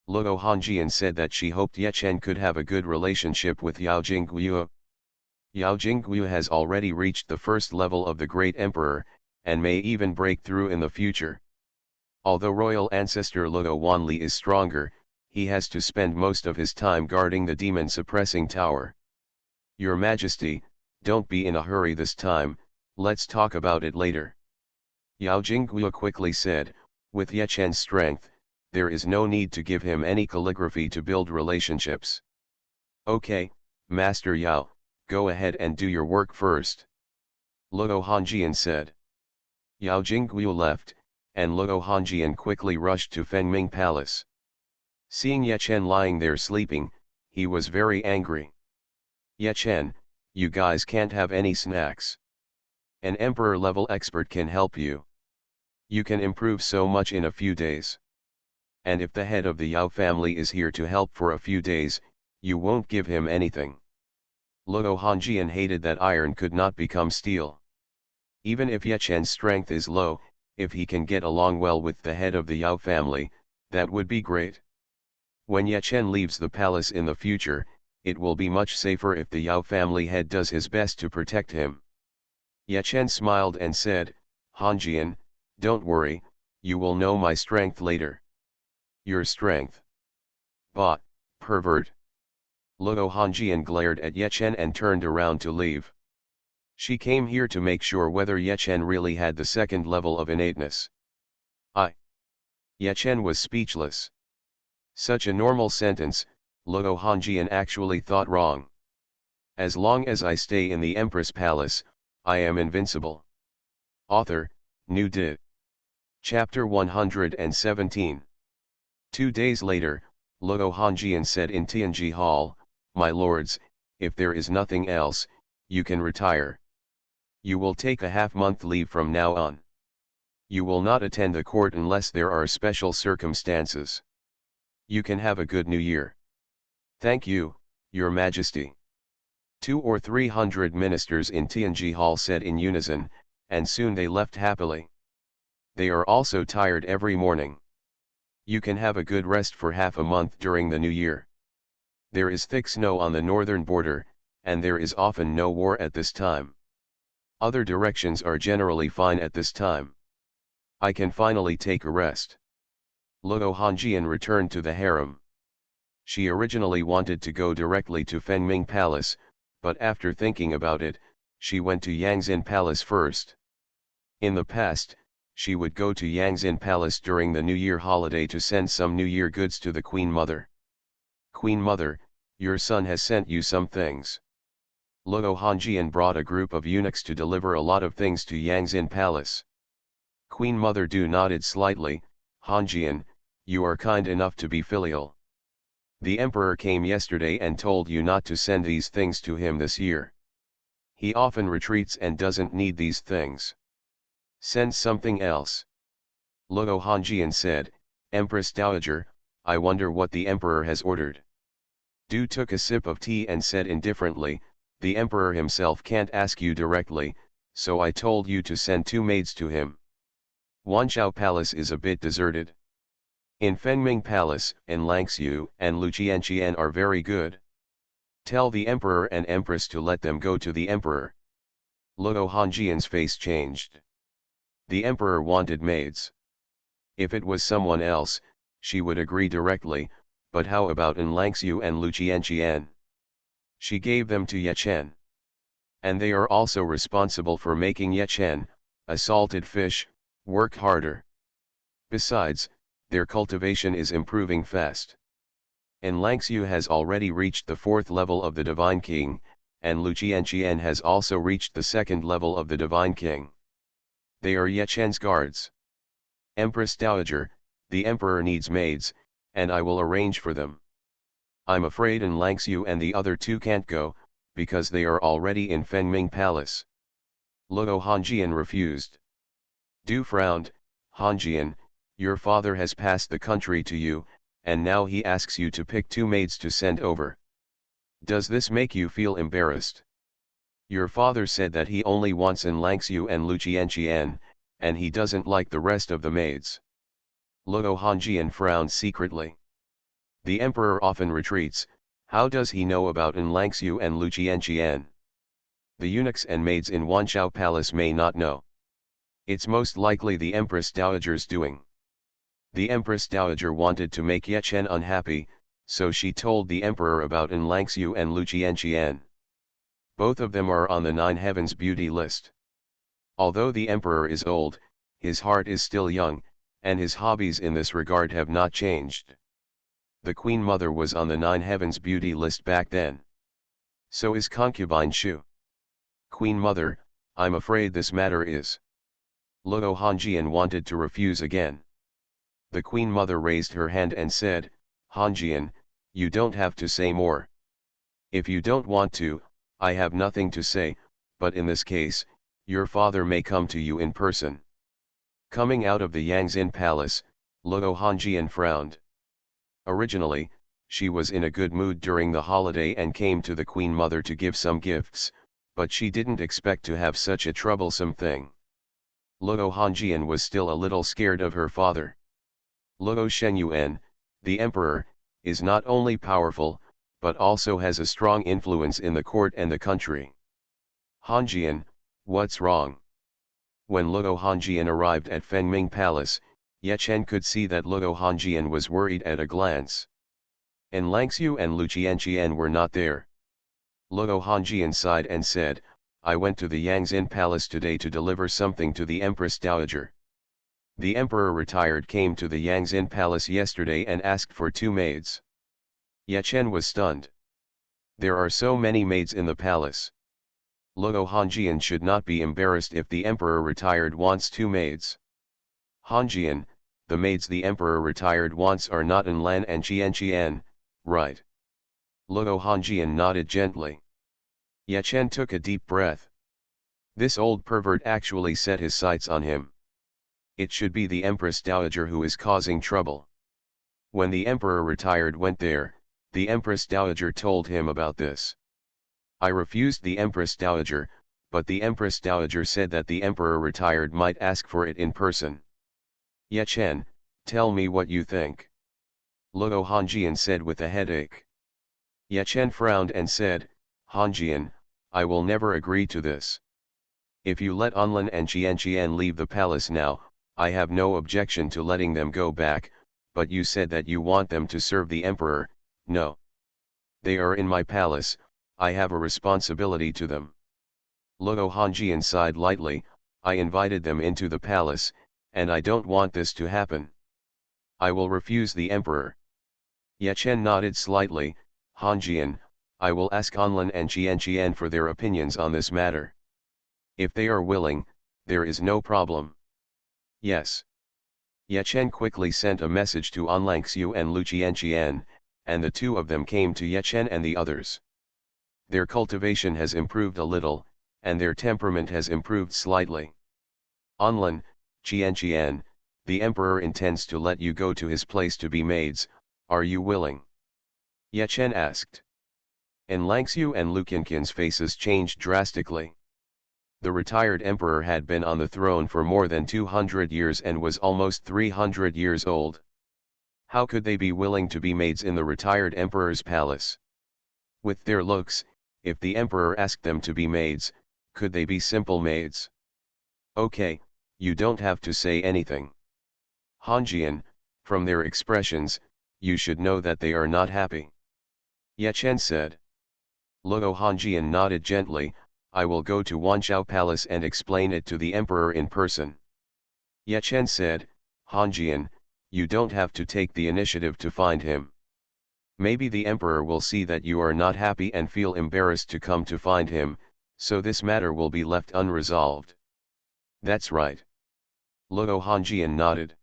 Luo Hanjian said that she hoped Ye Chen could have a good relationship with Yao Jingguo. Yao Jingguo has already reached the first level of the Great Emperor, and may even break through in the future. Although royal ancestor Luo Wanli is stronger, he has to spend most of his time guarding the demon-suppressing tower. Your Majesty, don't be in a hurry this time, let's talk about it later. Yao Jingguo quickly said, with Ye Chen's strength, there is no need to give him any calligraphy to build relationships. Okay, Master Yao, go ahead and do your work first. Luo Hanjian said. Yao Jingguo left, and Luo Hanjian quickly rushed to Fengming Palace. Seeing Ye Chen lying there sleeping, he was very angry. Ye Chen, you guys can't have any snacks. An emperor-level expert can help you. You can improve so much in a few days. And if the head of the Yao family is here to help for a few days, you won't give him anything. Luo Hanjian hated that iron could not become steel. Even if Ye Chen's strength is low, if he can get along well with the head of the Yao family, that would be great. When Ye Chen leaves the palace in the future, it will be much safer if the Yao family head does his best to protect him. Ye Chen smiled and said, "Hanjian, don't worry, you will know my strength later." "Your strength? Bah, pervert." Luo Hanjian glared at Ye Chen and turned around to leave. She came here to make sure whether Ye Chen really had the second level of innateness. Ye Chen was speechless. Such a normal sentence, Luo Hanjian actually thought wrong. As long as I stay in the Empress Palace, I am invincible. Author, New Di. Chapter 117. 2 days later, Luo Hanjian said in Tianji Hall, "My lords, if there is nothing else, you can retire. You will take a half-month leave from now on. You will not attend the court unless there are special circumstances. You can have a good new year." "Thank you, Your Majesty." 200 or 300 ministers in Tianji Hall said in unison, and soon they left happily. They are also tired every morning. You can have a good rest for half a month during the new year. There is thick snow on the northern border, and there is often no war at this time. Other directions are generally fine at this time. I can finally take a rest. Luo Hanjian returned to the harem. She originally wanted to go directly to Fengming Palace, but after thinking about it, she went to Yangzin Palace first. In the past, she would go to Yangzin Palace during the New Year holiday to send some New Year goods to the Queen Mother. "Queen Mother, your son has sent you some things." Luo Hanjian brought a group of eunuchs to deliver a lot of things to Yangzin Palace. Queen Mother Du nodded slightly. "Hanjian, you are kind enough to be filial. The Emperor came yesterday and told you not to send these things to him this year. He often retreats and doesn't need these things. Send something else." Luo Hanjian said, "Empress Dowager, I wonder what the Emperor has ordered." Du took a sip of tea and said indifferently, "The Emperor himself can't ask you directly, so I told you to send 2 maids to him. Wanchao Palace is a bit deserted. In Fengming Palace, and Langxiu and Luqianqian are very good. Tell the Emperor and Empress to let them go to the Emperor." Luo Hanjian's face changed. The Emperor wanted maids. If it was someone else, she would agree directly, but how about in Langxiu and Luqianqian? She gave them to Ye Chen. And they are also responsible for making Ye Chen, a salted fish, work harder. Besides, their cultivation is improving fast. And Langxiu has already reached the 4th level of the Divine King, and Luqianqian has also reached the 2nd level of the Divine King. They are Ye Chen's guards. Empress Dowager, the Emperor needs maids, and I will arrange for them. I'm afraid in Langxiu and the other 2 can't go, because they are already in Fengming Palace." Luo Hanjian refused. Du frowned. "Hanjian, your father has passed the country to you, and now he asks you to pick 2 maids to send over. Does this make you feel embarrassed? Your father said that he only wants in Langxiu and Luqianqian, and he doesn't like the rest of the maids." Luo Hanjian frowned secretly. The Emperor often retreats, how does he know about in Langxiu and Luqianqian? The eunuchs and maids in Wanchao Palace may not know. It's most likely the Empress Dowager's doing. The Empress Dowager wanted to make Ye Chen unhappy, so she told the Emperor about in Langxiu and Luqianqian. Both of them are on the 9 heavens beauty list. Although the Emperor is old, his heart is still young, and his hobbies in this regard have not changed. The Queen Mother was on the 9 heavens beauty list back then. So is concubine Shu. Queen Mother, I'm afraid this matter is. Luo Hanjian wanted to refuse again. The Queen Mother raised her hand and said, "Hanjian, you don't have to say more. If you don't want to, I have nothing to say, but in this case, your father may come to you in person." Coming out of the Yangzin Palace, Luo Hanjian frowned. Originally, she was in a good mood during the holiday and came to the Queen Mother to give some gifts, but she didn't expect to have such a troublesome thing. Luo Hanjian was still a little scared of her father. Luo Xuanhuan, the Emperor, is not only powerful, but also has a strong influence in the court and the country. "Hanjian, What's wrong? When Luo Hongjian arrived at Fengming Palace, Ye Chen could see that Luo Hongjian was worried at a glance. And Langxiu and Lu Qianqian were not there. Luo Hongjian sighed and said, I went to the Yangzin Palace today to deliver something to the Empress Dowager. The Emperor retired came to the Yangzin Palace yesterday and asked for 2 maids. Ye Chen was stunned. There are so many maids in the palace. Luo Hongjian should not be embarrassed if the Emperor retired wants 2 maids. Hongjian, the maids the Emperor retired wants are not Enlan and Qianqian, right? Luo Hongjian nodded gently. Ye Chen took a deep breath. This old pervert actually set his sights on him. It should be the Empress Dowager who is causing trouble. When the Emperor retired went there, the Empress Dowager told him about this. I refused the Empress Dowager, but the Empress Dowager said that the Emperor retired might ask for it in person. Ye Chen, tell me what you think. Luo Hongjian said with a headache. Ye Chen frowned and said, Hongjian, I will never agree to this. If you let Enlan and Qianqian leave the palace now, I have no objection to letting them go back, but you said that you want them to serve the Emperor. No. They are in my palace, I have a responsibility to them. Luo Hongjian sighed lightly, I invited them into the palace, and I don't want this to happen. I will refuse the Emperor. Ye Chen nodded slightly, Hongjian, I will ask Enlan and Qianqian for their opinions on this matter. If they are willing, there is no problem. Yes. Ye Chen quickly sent a message to Anlangxiu and Lu Qianqian, and the 2 of them came to Ye Chen and the others. Their cultivation has improved a little, and their temperament has improved slightly. Enlan, Qianqian, the Emperor intends to let you go to his place to be maids, are you willing? Ye Chen asked. And Langxiu and Lu Qianqian's faces changed drastically. The retired emperor had been on the throne for more than 200 years and was almost 300 years old. How could they be willing to be maids in the retired emperor's palace? With their looks, if the emperor asked them to be maids, could they be simple maids? Okay, you don't have to say anything. Hongjian, from their expressions, you should know that they are not happy. Ye Chen said. Luo Hongjian nodded gently, I will go to Wanzhou Palace and explain it to the Emperor in person. Ye Chen said, Hongjian, you don't have to take the initiative to find him. Maybe the Emperor will see that you are not happy and feel embarrassed to come to find him, so this matter will be left unresolved. That's right. Luo Hongjian nodded.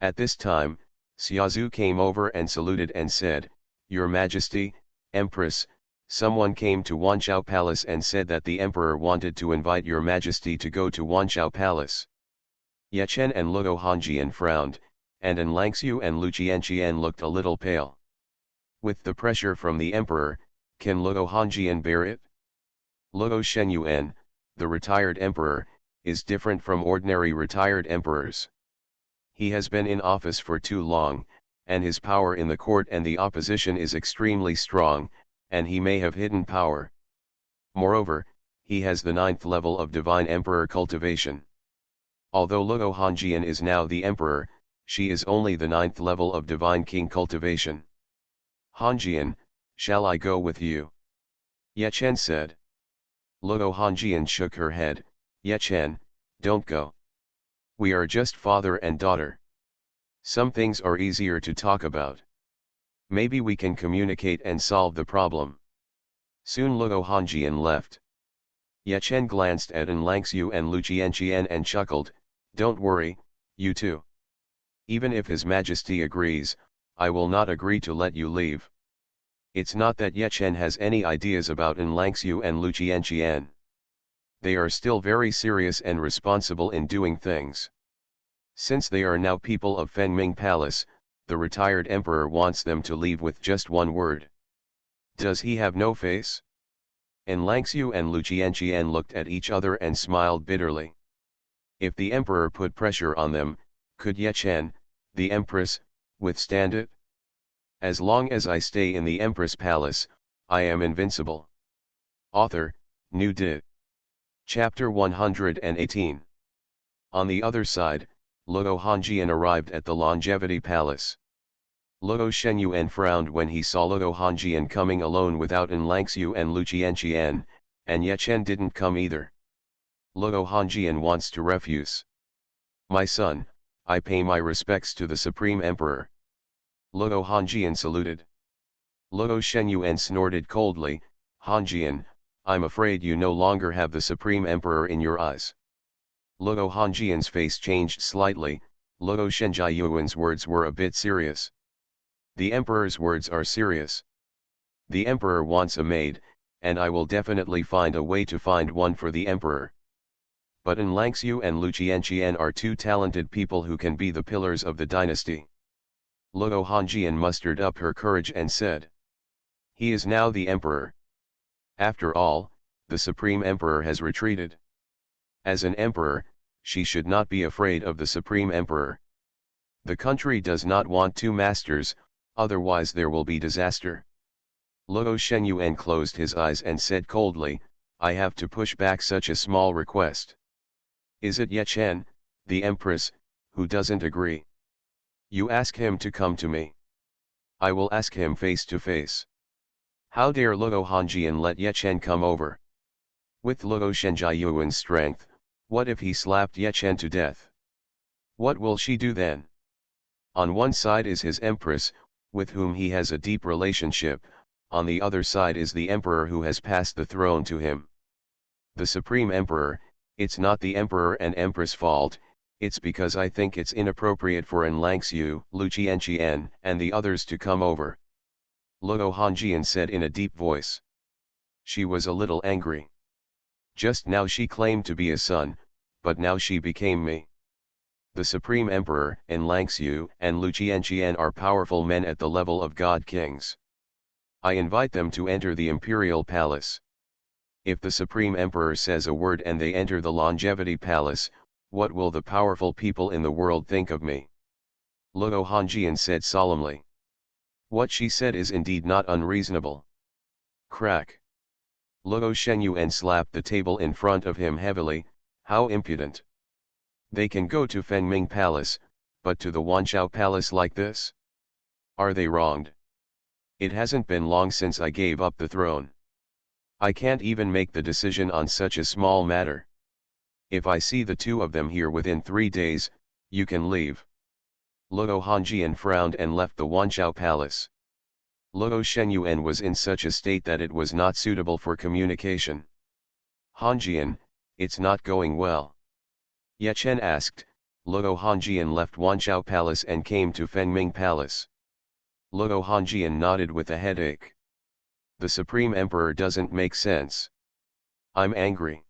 At this time, Xiaozu came over and saluted and said, Your Majesty, Empress, someone came to Wanzhou Palace and said that the Emperor wanted to invite Your Majesty to go to Wanzhou Palace. Ye Chen and Luo Hongjian frowned, and Anlangxiu and Lu Qianqian looked a little pale. With the pressure from the Emperor, can Luo Hongjian bear it? Luo Shenyuan, the retired emperor, is different from ordinary retired emperors. He has been in office for too long, and his power in the court and the opposition is extremely strong, and he may have hidden power. Moreover, he has the 9th level of divine emperor cultivation. Although Luo Hongjian is now the emperor, she is only the 9th level of divine king cultivation. Hongjian, shall I go with you? Ye Chen said. Luo Hongjian shook her head, Ye Chen, don't go. We are just father and daughter. Some things are easier to talk about. Maybe we can communicate and solve the problem. Soon Luo Hongjian left. Ye Chen glanced at Anlangxiu and Lu Qianqian and chuckled, don't worry, you two. Even if His Majesty agrees, I will not agree to let you leave. It's not that Ye Chen has any ideas about Anlangxiu and Lu Qianqian. They are still very serious and responsible in doing things. Since they are now people of Fengming Palace, the retired emperor wants them to leave with just one word. Does he have no face? Anlangxiu and Lu Qianqian looked at each other and smiled bitterly. If the emperor put pressure on them, could Ye Chen, the empress, withstand it? As long as I stay in the Empress Palace, I am invincible. Author, New Dit. Chapter 118. On the other side, Luo Hongjian arrived at the Longevity Palace. Luo Xuanhuan frowned when he saw Luo Hongjian coming alone without En Langxiu and Lu Qianqian, and Ye Chen didn't come either. Luo Hongjian wants to refuse. My son, I pay my respects to the Supreme Emperor. Luo Hongjian saluted. Luo Xuanhuan snorted coldly, Hongjian, I'm afraid you no longer have the Supreme Emperor in your eyes. Luo Hongjian's face changed slightly. Luo Shenjiayuan's words were a bit serious. The Emperor's words are serious. The Emperor wants a maid, and I will definitely find a way to find one for the Emperor. But En Langxiu and Lu Qianqian are two talented people who can be the pillars of the dynasty. Luo Hongjian mustered up her courage and said. He is now the Emperor. After all, the Supreme Emperor has retreated. As an emperor, she should not be afraid of the Supreme Emperor. The country does not want two masters, otherwise there will be disaster. Luo Xuanhuan closed his eyes and said coldly, I have to push back such a small request. Is it Ye Chen, the Empress, who doesn't agree? You ask him to come to me. I will ask him face to face. How dare Luo Hongjian let Ye Chen come over? With Luo Shenjiayuan's strength, what if he slapped Ye Chen to death? What will she do then? On one side is his Empress, with whom he has a deep relationship, on the other side is the Emperor who has passed the throne to him. The Supreme Emperor, it's not the Emperor and Empress' fault, it's because I think it's inappropriate for En Langxiu, Lu Qianqian, and the others to come over. Luo Hongjian said in a deep voice. She was a little angry. Just now she claimed to be a son, but now she became me. The Supreme Emperor, En Langxiu, and Lu Qianqian are powerful men at the level of God Kings. I invite them to enter the Imperial Palace. If the Supreme Emperor says a word and they enter the Longevity Palace, what will the powerful people in the world think of me? Luo Hongjian said solemnly. What she said is indeed not unreasonable. Crack. Luo Xuanhuan slapped the table in front of him heavily, how impudent. They can go to Fengming Palace, but to the Wanchao Palace like this? Are they wronged? It hasn't been long since I gave up the throne. I can't even make the decision on such a small matter. If I see the two of them here within 3 days, you can leave. Luo Hongjian frowned and left the Wanchao Palace. Luo Xuanhuan was in such a state that it was not suitable for communication. Hongjian, it's not going well. Ye Chen asked. Luo Hongjian left Wanchao Palace and came to Fengming Palace. Luo Hongjian nodded with a headache. The Supreme Emperor doesn't make sense. I'm angry.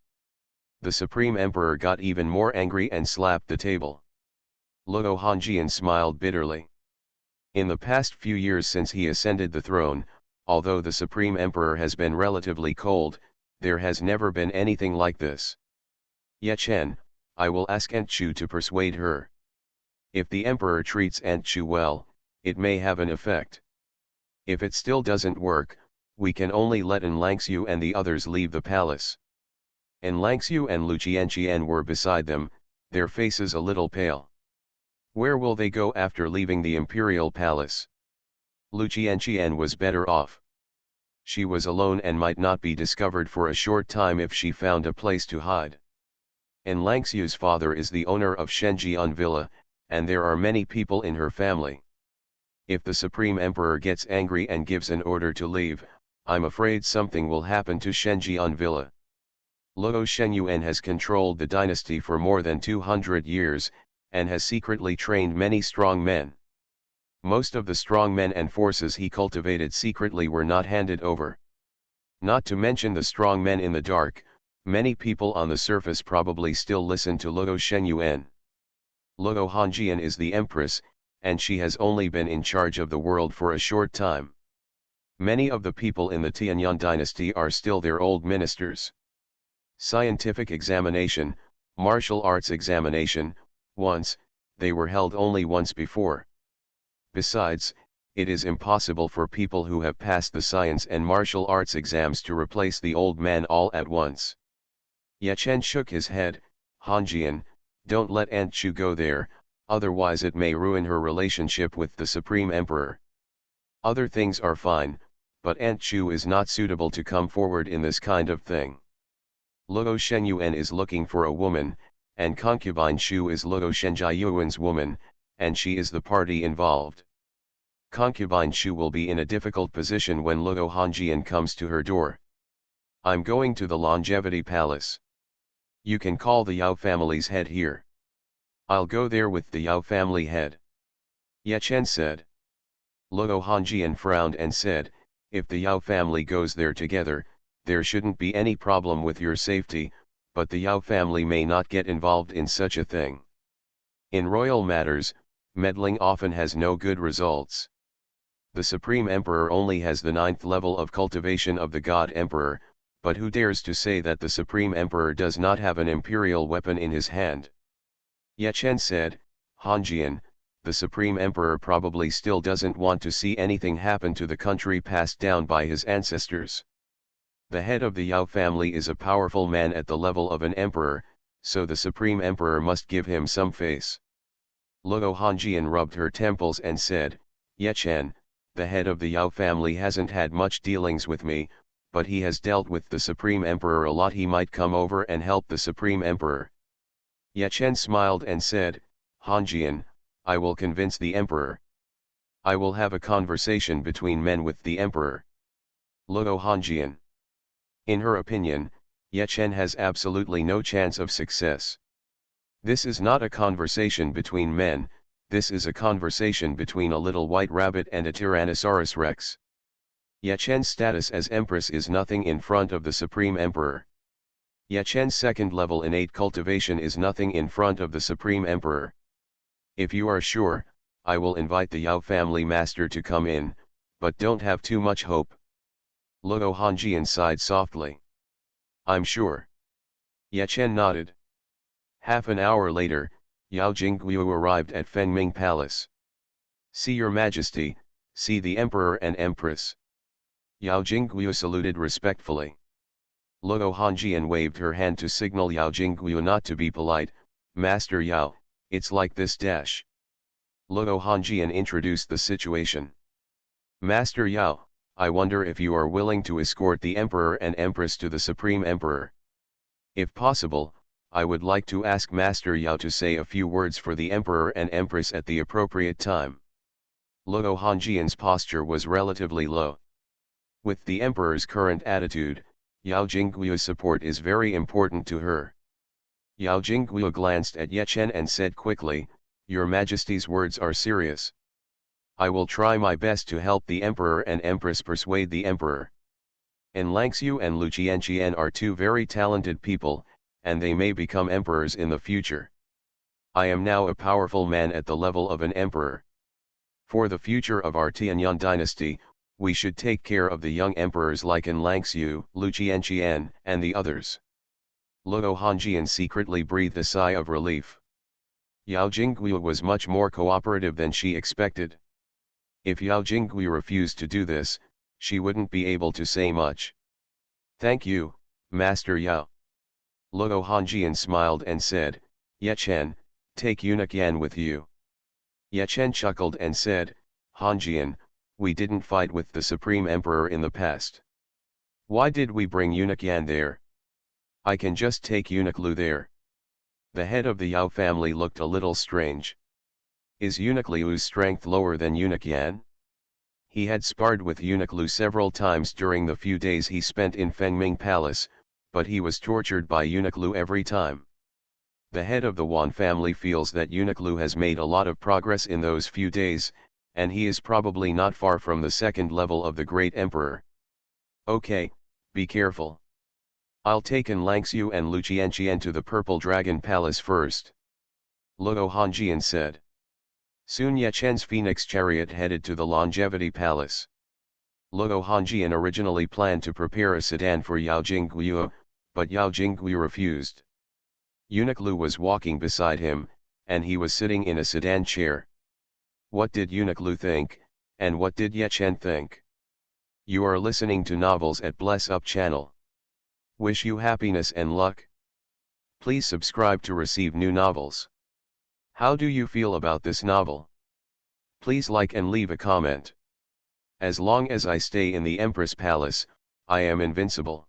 The Supreme Emperor got even more angry and slapped the table. Luo Hongjian smiled bitterly. In the past few years since he ascended the throne, although the Supreme Emperor has been relatively cold, there has never been anything like this. Ye Chen, I will ask Aunt Chu to persuade her. If the Emperor treats Aunt Chu well, it may have an effect. If it still doesn't work, we can only let En Langxiu and the others leave the palace. En Langxiu and Lu Qianqian were beside them, their faces a little pale. Where will they go after leaving the Imperial Palace? Lu Qianqian was better off. She was alone and might not be discovered for a short time if she found a place to hide. En Langxiu's father is the owner of Shenjian Villa, and there are many people in her family. If the Supreme Emperor gets angry and gives an order to leave, I'm afraid something will happen to Shenjian Villa. Luo Xuanhuan has controlled the dynasty for more than 200 years, and has secretly trained many strong men. Most of the strong men and forces he cultivated secretly were not handed over. Not to mention the strong men in the dark, many people on the surface probably still listen to Luo Xuanhuan. Luo Hongjian is the Empress, and she has only been in charge of the world for a short time. Many of the people in the Tianyang dynasty are still their old ministers. Scientific examination, martial arts examination, once, they were held only once before. Besides, it is impossible for people who have passed the science and martial arts exams to replace the old man all at once. Ye Chen shook his head. Hanjian, don't let Aunt Chu go there, otherwise it may ruin her relationship with the Supreme Emperor. Other things are fine, but Aunt Chu is not suitable to come forward in this kind of thing. Luo Shenyuan is looking for a woman, and concubine Shu is Luo Shenjiayuan's woman, and she is the party involved. Concubine Shu will be in a difficult position when Luo Hanjian comes to her door. I'm going to the Longevity Palace. You can call the Yao family's head here. I'll go there with the Yao family head. Ye Chen said. Luo Hanjian frowned and said, if the Yao family goes there together, there shouldn't be any problem with your safety, but the Yao family may not get involved in such a thing. In royal matters, meddling often has no good results. The Supreme Emperor only has the 9th level of cultivation of the God Emperor, but who dares to say that the Supreme Emperor does not have an imperial weapon in his hand? Ye Chen said, Hanjian, the Supreme Emperor probably still doesn't want to see anything happen to the country passed down by his ancestors. The head of the Yao family is a powerful man at the level of an emperor, so the Supreme Emperor must give him some face. Luo Hanjian rubbed her temples and said, Ye Chen, the head of the Yao family hasn't had much dealings with me, but he has dealt with the Supreme Emperor a lot. He might come over and help the Supreme Emperor. Ye Chen smiled and said, Hanjian, I will convince the Emperor. I will have a conversation between men with the Emperor. Luo Hanjian. In her opinion, Ye Chen has absolutely no chance of success. This is not a conversation between men, this is a conversation between a little white rabbit and a Tyrannosaurus Rex. Ye Chen's status as Empress is nothing in front of the Supreme Emperor. Ye Chen's 2nd level innate cultivation is nothing in front of the Supreme Emperor. If you are sure, I will invite the Yao family master to come in, but don't have too much hope. Luo Hanjian sighed softly. I'm sure. Ye Chen nodded. Half an hour later, Yao Jingguo arrived at Fengming Palace. See your majesty, see the emperor and empress. Yao Jingguo saluted respectfully. Luo Hanjian waved her hand to signal Yao Jingguo not to be polite. Master Yao, it's like this dash. Luo Hanjian introduced the situation. Master Yao, I wonder if you are willing to escort the emperor and empress to the Supreme Emperor. If possible, I would like to ask Master Yao to say a few words for the emperor and empress at the appropriate time. Luo Hanjian's posture was relatively low. With the emperor's current attitude, Yao Jingguo's support is very important to her. Yao Jingguo glanced at Ye Chen and said quickly, Your Majesty's words are serious. I will try my best to help the emperor and empress persuade the emperor. En Langxiu and Lu Qianqian are two very talented people, and they may become emperors in the future. I am now a powerful man at the level of an emperor. For the future of our Tianyang dynasty, we should take care of the young emperors like En Langxiu, Lu Qianqian, and the others. Luo Hanjian secretly breathed a sigh of relief. Yao Jingguo was much more cooperative than she expected. If Yao Jingguo refused to do this, she wouldn't be able to say much. Thank you, Master Yao. Luo Hanjian smiled and said, Ye Chen, take Eunuch Yan with you. Ye Chen chuckled and said, Hanjian, we didn't fight with the Supreme Emperor in the past. Why did we bring Eunuch Yan there? I can just take Eunuch Lu there. The head of the Yao family looked a little strange. Is Eunuch Liu's strength lower than Eunuch Yan? He had sparred with Eunuch Lu several times during the few days he spent in Fengming Palace, but he was tortured by Eunuch Lu every time. The head of the Wan family feels that Eunuch Lu has made a lot of progress in those few days, and he is probably not far from the 2nd level of the Great Emperor. Okay, be careful. I'll take En Langxiu and Lu Qianqian to the Purple Dragon Palace first. Luo Hanjian said. Soon Ye Chen's Phoenix chariot headed to the Longevity Palace. Luo Hanjian originally planned to prepare a sedan for Yao Jingguo, but Yao Jingguo refused. Eunuch Lu was walking beside him, and he was sitting in a sedan chair. What did Eunuch Lu think, and what did Ye Chen think? You are listening to novels at Bless Up channel. Wish you happiness and luck. Please subscribe to receive new novels. How do you feel about this novel? Please like and leave a comment. As long as I stay in the Empress Palace, I am invincible.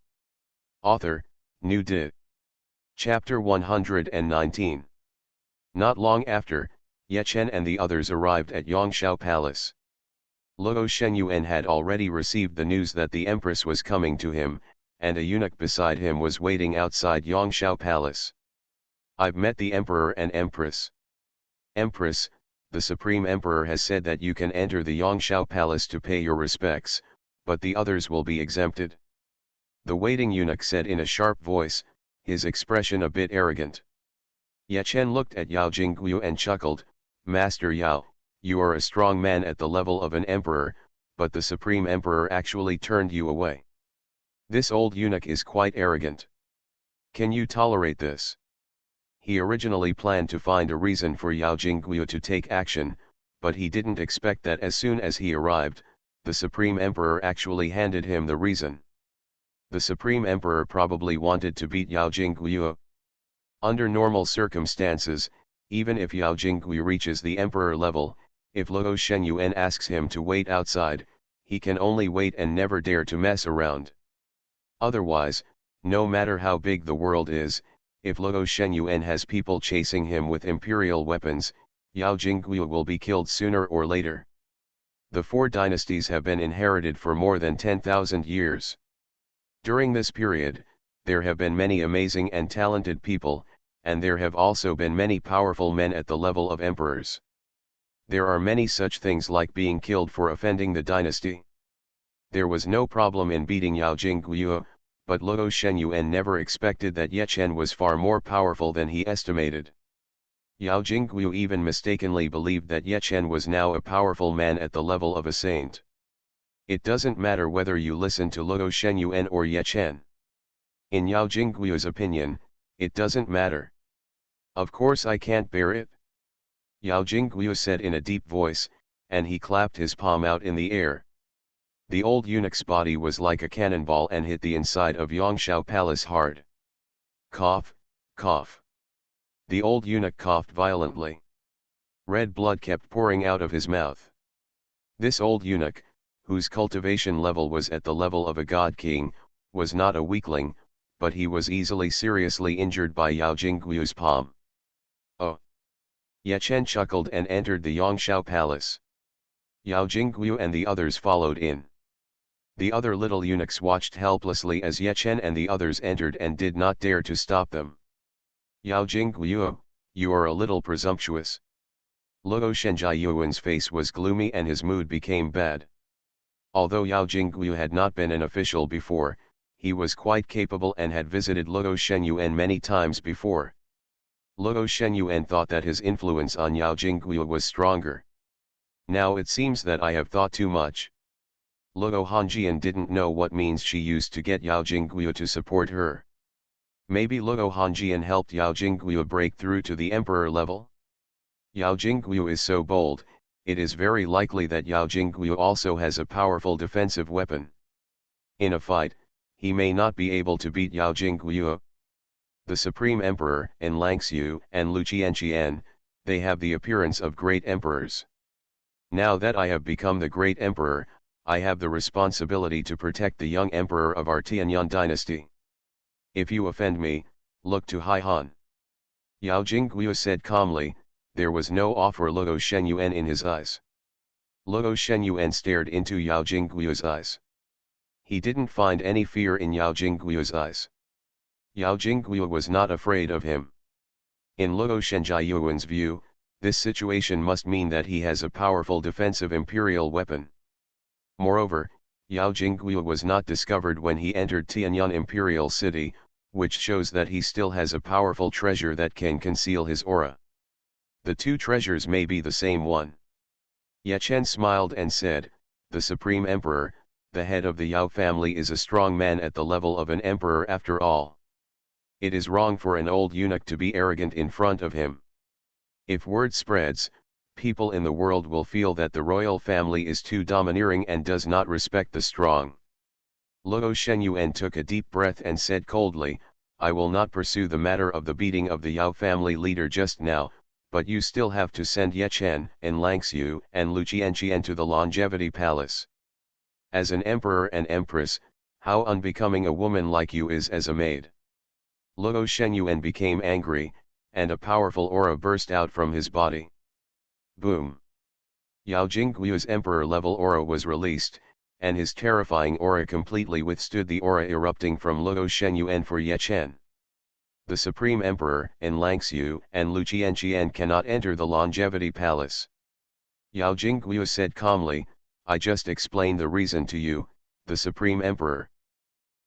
Author, New Di. Chapter 119. Not long after, Ye Chen and the others arrived at Yangshao Palace. Luo Shengyuan had already received the news that the Empress was coming to him, and a eunuch beside him was waiting outside Yangshao Palace. I've met the Emperor and Empress. Empress, the Supreme Emperor has said that you can enter the Yangshao Palace to pay your respects, but the others will be exempted. The waiting eunuch said in a sharp voice, his expression a bit arrogant. Ye Chen looked at Yao Jingguo and chuckled, Master Yao, you are a strong man at the level of an emperor, but the Supreme Emperor actually turned you away. This old eunuch is quite arrogant. Can you tolerate this? He originally planned to find a reason for Yao Jingguo to take action, but he didn't expect that as soon as he arrived, the Supreme Emperor actually handed him the reason. The Supreme Emperor probably wanted to beat Yao Jingguo. Under normal circumstances, even if Yao Jingguo reaches the Emperor level, if Luo Shengyuan asks him to wait outside, he can only wait and never dare to mess around. Otherwise, no matter how big the world is, if Luo Shengyuan has people chasing him with imperial weapons, Yao Jingguo will be killed sooner or later. The four dynasties have been inherited for more than 10,000 years. During this period, there have been many amazing and talented people, and there have also been many powerful men at the level of emperors. There are many such things like being killed for offending the dynasty. There was no problem in beating Yao Jingguo, but Luo Shengyuan never expected that Ye Chen was far more powerful than he estimated. Yao Jingguo even mistakenly believed that Ye Chen was now a powerful man at the level of a saint. It doesn't matter whether you listen to Luo Shengyuan or Ye Chen. In Yao Jingguo's opinion, it doesn't matter. Of course I can't bear it. Yao Jingguo said in a deep voice, and he clapped his palm out in the air. The old eunuch's body was like a cannonball and hit the inside of Yangshao Palace hard. Cough, cough. The old eunuch coughed violently. Red blood kept pouring out of his mouth. This old eunuch, whose cultivation level was at the level of a god king, was not a weakling, but he was easily seriously injured by Yao Jingguo's palm. Oh! Ye Chen chuckled and entered the Yangshao Palace. Yao Jingguo and the others followed in. The other little eunuchs watched helplessly as Ye Chen and the others entered and did not dare to stop them. Yao Jingguo, you are a little presumptuous. Luo Shengyuan's face was gloomy and his mood became bad. Although Yao Jingguo had not been an official before, he was quite capable and had visited Luo Shengyuan many times before. Luo Shengyuan thought that his influence on Yao Jingguo was stronger. Now it seems that I have thought too much. Luo Hongjian didn't know what means she used to get Yao Jingguo to support her. Maybe Luo Hongjian helped Yao Jingguo break through to the emperor level? Yao Jingguo is so bold, it is very likely that Yao Jingguo also has a powerful defensive weapon. In a fight, he may not be able to beat Yao Jingguo. The Supreme Emperor, En Langxiu and Lu Qianqian, they have the appearance of great emperors. Now that I have become the great emperor, I have the responsibility to protect the young emperor of our Tianyang dynasty. If you offend me, look to Haihan. Yao Jingguo said calmly, there was no awe for Luo Shengyuan in his eyes. Luo Shengyuan stared into Yao Jingguo's eyes. He didn't find any fear in Yao Jingguo's eyes. Yao Jingguo was not afraid of him. In Luo Shengyuan's view, this situation must mean that he has a powerful defensive imperial weapon. Moreover, Yao Jingguo was not discovered when he entered Tianyang Imperial City, which shows that he still has a powerful treasure that can conceal his aura. The two treasures may be the same one. Ye Chen smiled and said, the Supreme Emperor, the head of the Yao family, is a strong man at the level of an emperor after all. It is wrong for an old eunuch to be arrogant in front of him. If word spreads, people in the world will feel that the royal family is too domineering and does not respect the strong. Luo Shengyuan took a deep breath and said coldly, I will not pursue the matter of the beating of the Yao family leader just now, but you still have to send Ye Chen and Langxiu and Lu Qianqian to the Longevity Palace. As an emperor and empress, how unbecoming a woman like you is as a maid. Luo Shenyuan became angry, and a powerful aura burst out from his body. Boom! Yao Jingguo's emperor-level aura was released, and his terrifying aura completely withstood the aura erupting from Luo Shenyuan for Ye Chen. The Supreme Emperor and Langxiu and Lu Qianqian cannot enter the Longevity Palace. Yao Jingguo said calmly, I just explained the reason to you, the Supreme Emperor.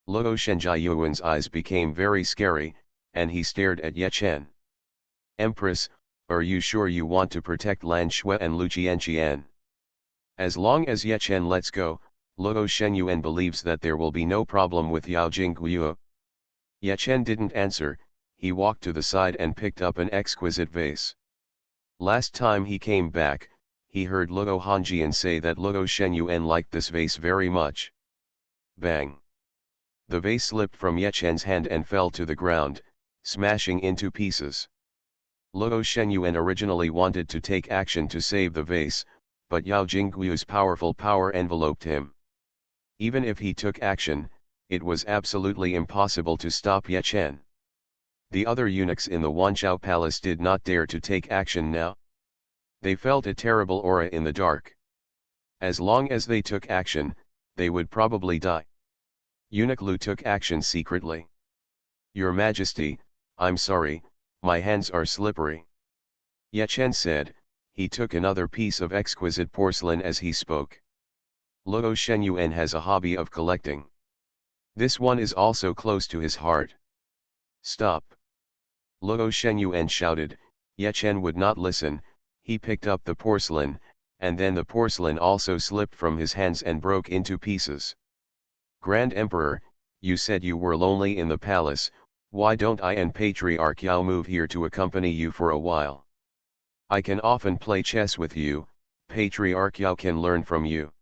Luo Shenjiayuan's eyes became very scary, and he stared at Ye Chen. Empress, are you sure you want to protect Lan Shui and Lu Qianqian? As long as Ye Chen lets go, Luo Shenyuan believes that there will be no problem with Yao Jingguo. Ye Chen didn't answer, he walked to the side and picked up an exquisite vase. Last time he came back, he heard Luo Hanjian say that Luo Shenyuan liked this vase very much. Bang! The vase slipped from Ye Chen's hand and fell to the ground, smashing into pieces. Luo Shenyuan originally wanted to take action to save the vase, but Yao Jingguo's powerful power enveloped him. Even if he took action, it was absolutely impossible to stop Ye Chen. The other eunuchs in the Wanchao Palace did not dare to take action now. They felt a terrible aura in the dark. As long as they took action, they would probably die. Eunuch Lu took action secretly. Your Majesty, I'm sorry, my hands are slippery. Ye Chen said, he took another piece of exquisite porcelain as he spoke. Luo Shenyuan has a hobby of collecting. This one is also close to his heart. Stop! Luo Shenyuan shouted. Ye Chen would not listen, he picked up the porcelain, and then the porcelain also slipped from his hands and broke into pieces. Grand Emperor, you said you were lonely in the palace, why don't I and Patriarch Yao move here to accompany you for a while? I can often play chess with you, Patriarch Yao can learn from you.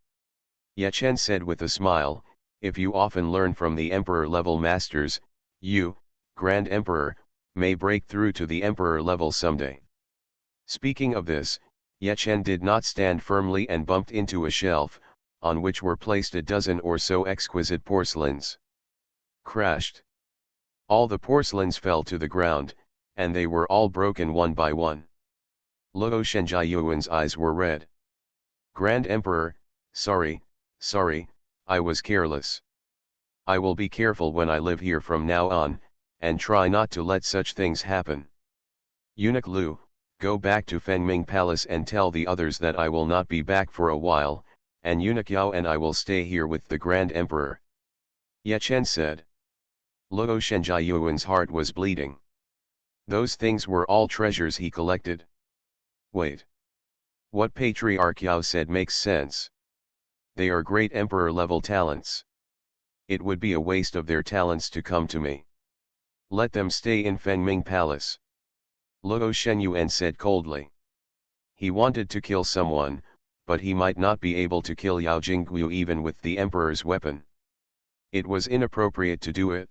Ye Chen said with a smile, if you often learn from the emperor-level masters, you, Grand Emperor, may break through to the emperor level someday. Speaking of this, Ye Chen did not stand firmly and bumped into a shelf, on which were placed a dozen or so exquisite porcelains. Crashed. All the porcelains fell to the ground, and they were all broken one by one. Luo Shenjiayuan's eyes were red. Grand Emperor, sorry, I was careless. I will be careful when I live here from now on, and try not to let such things happen. Eunuch Lu, go back to Fengming Palace and tell the others that I will not be back for a while, and Eunuch Yao and I will stay here with the Grand Emperor. Ye Chen said. Luo Shenjiayuan's heart was bleeding. Those things were all treasures he collected. Wait. What Patriarch Yao said makes sense. They are great emperor-level talents. It would be a waste of their talents to come to me. Let them stay in Fengming Palace. Luo Shenyuan said coldly. He wanted to kill someone, but he might not be able to kill Yao Jingguo even with the emperor's weapon. It was inappropriate to do it.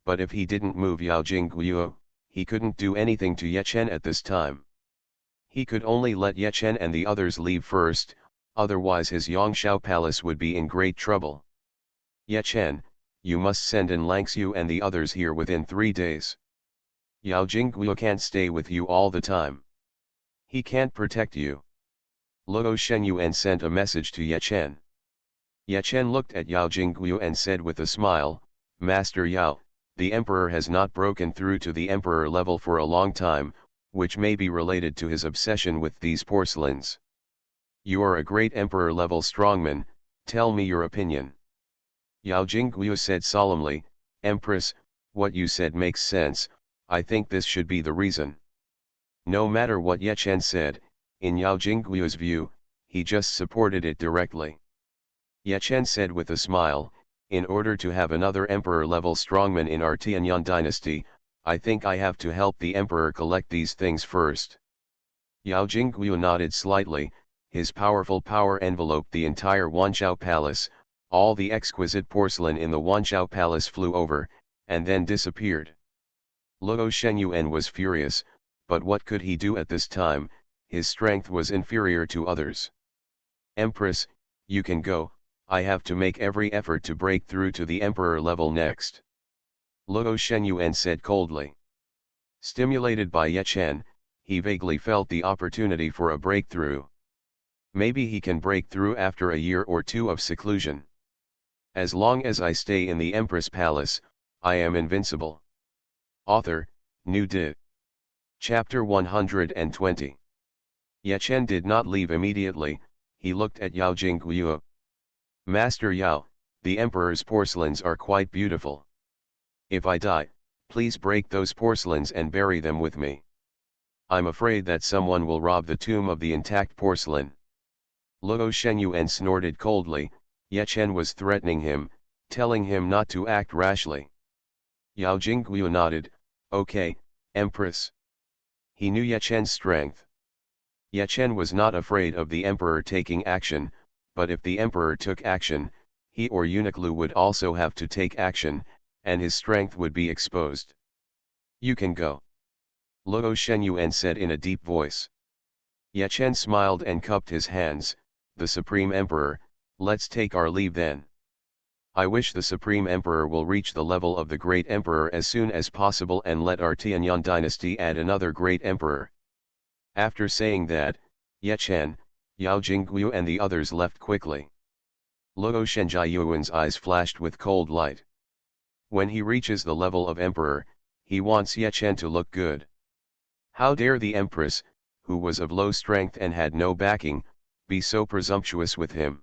But if he didn't move Yao Jingguo, he couldn't do anything to Ye Chen at this time. He could only let Ye Chen and the others leave first, otherwise his Yongshao Palace would be in great trouble. Ye Chen, you must send in Langxiu and the others here within 3 days. Yao Jingguo can't stay with you all the time. He can't protect you. Luo Shenyuan sent a message to Ye Chen. Ye Chen looked at Yao Jingguo and said with a smile, Master Yao, the emperor has not broken through to the emperor level for a long time, which may be related to his obsession with these porcelains. You are a great emperor-level strongman, tell me your opinion. Yao Jingguo said solemnly, Empress, what you said makes sense, I think this should be the reason. No matter what Ye Chen said, in Yao Jingguo's view, he just supported it directly. Ye Chen said with a smile, in order to have another emperor-level strongman in our Tianyan dynasty, I think I have to help the emperor collect these things first. Yao Jingguo nodded slightly, his powerful power enveloped the entire Wanchao Palace, all the exquisite porcelain in the Wanchao Palace flew over, and then disappeared. Luo Xuanhuan was furious, but what could he do at this time? His strength was inferior to others. Empress, you can go, I have to make every effort to break through to the emperor level next. Luo Xuanhuan said coldly. Stimulated by Ye Chen, he vaguely felt the opportunity for a breakthrough. Maybe he can break through after a year or two of seclusion. As long as I stay in the Empress Palace, I am invincible. Author, New Di. Chapter 120. Ye Chen did not leave immediately, he looked at Yao Jingguo. Master Yao, the emperor's porcelains are quite beautiful. If I die, please break those porcelains and bury them with me. I'm afraid that someone will rob the tomb of the intact porcelain. Luo Xuanhuan snorted coldly. Ye Chen was threatening him, telling him not to act rashly. Yao Jingguo nodded, okay, Empress. He knew Ye Chen's strength. Ye Chen was not afraid of the emperor taking action, but if the emperor took action, he or Eunuch Lu would also have to take action, and his strength would be exposed. You can go. Luo Xuanhuan said in a deep voice. Ye Chen smiled and cupped his hands. The Supreme Emperor, let's take our leave then. I wish the Supreme Emperor will reach the level of the Great Emperor as soon as possible and let our Tianyang dynasty add another Great Emperor. After saying that, Ye Chen, Yao Jingguo and the others left quickly. Luo Shenjiayuan's eyes flashed with cold light. When he reaches the level of Emperor, he wants Ye Chen to look good. How dare the Empress, who was of low strength and had no backing, be so presumptuous with him?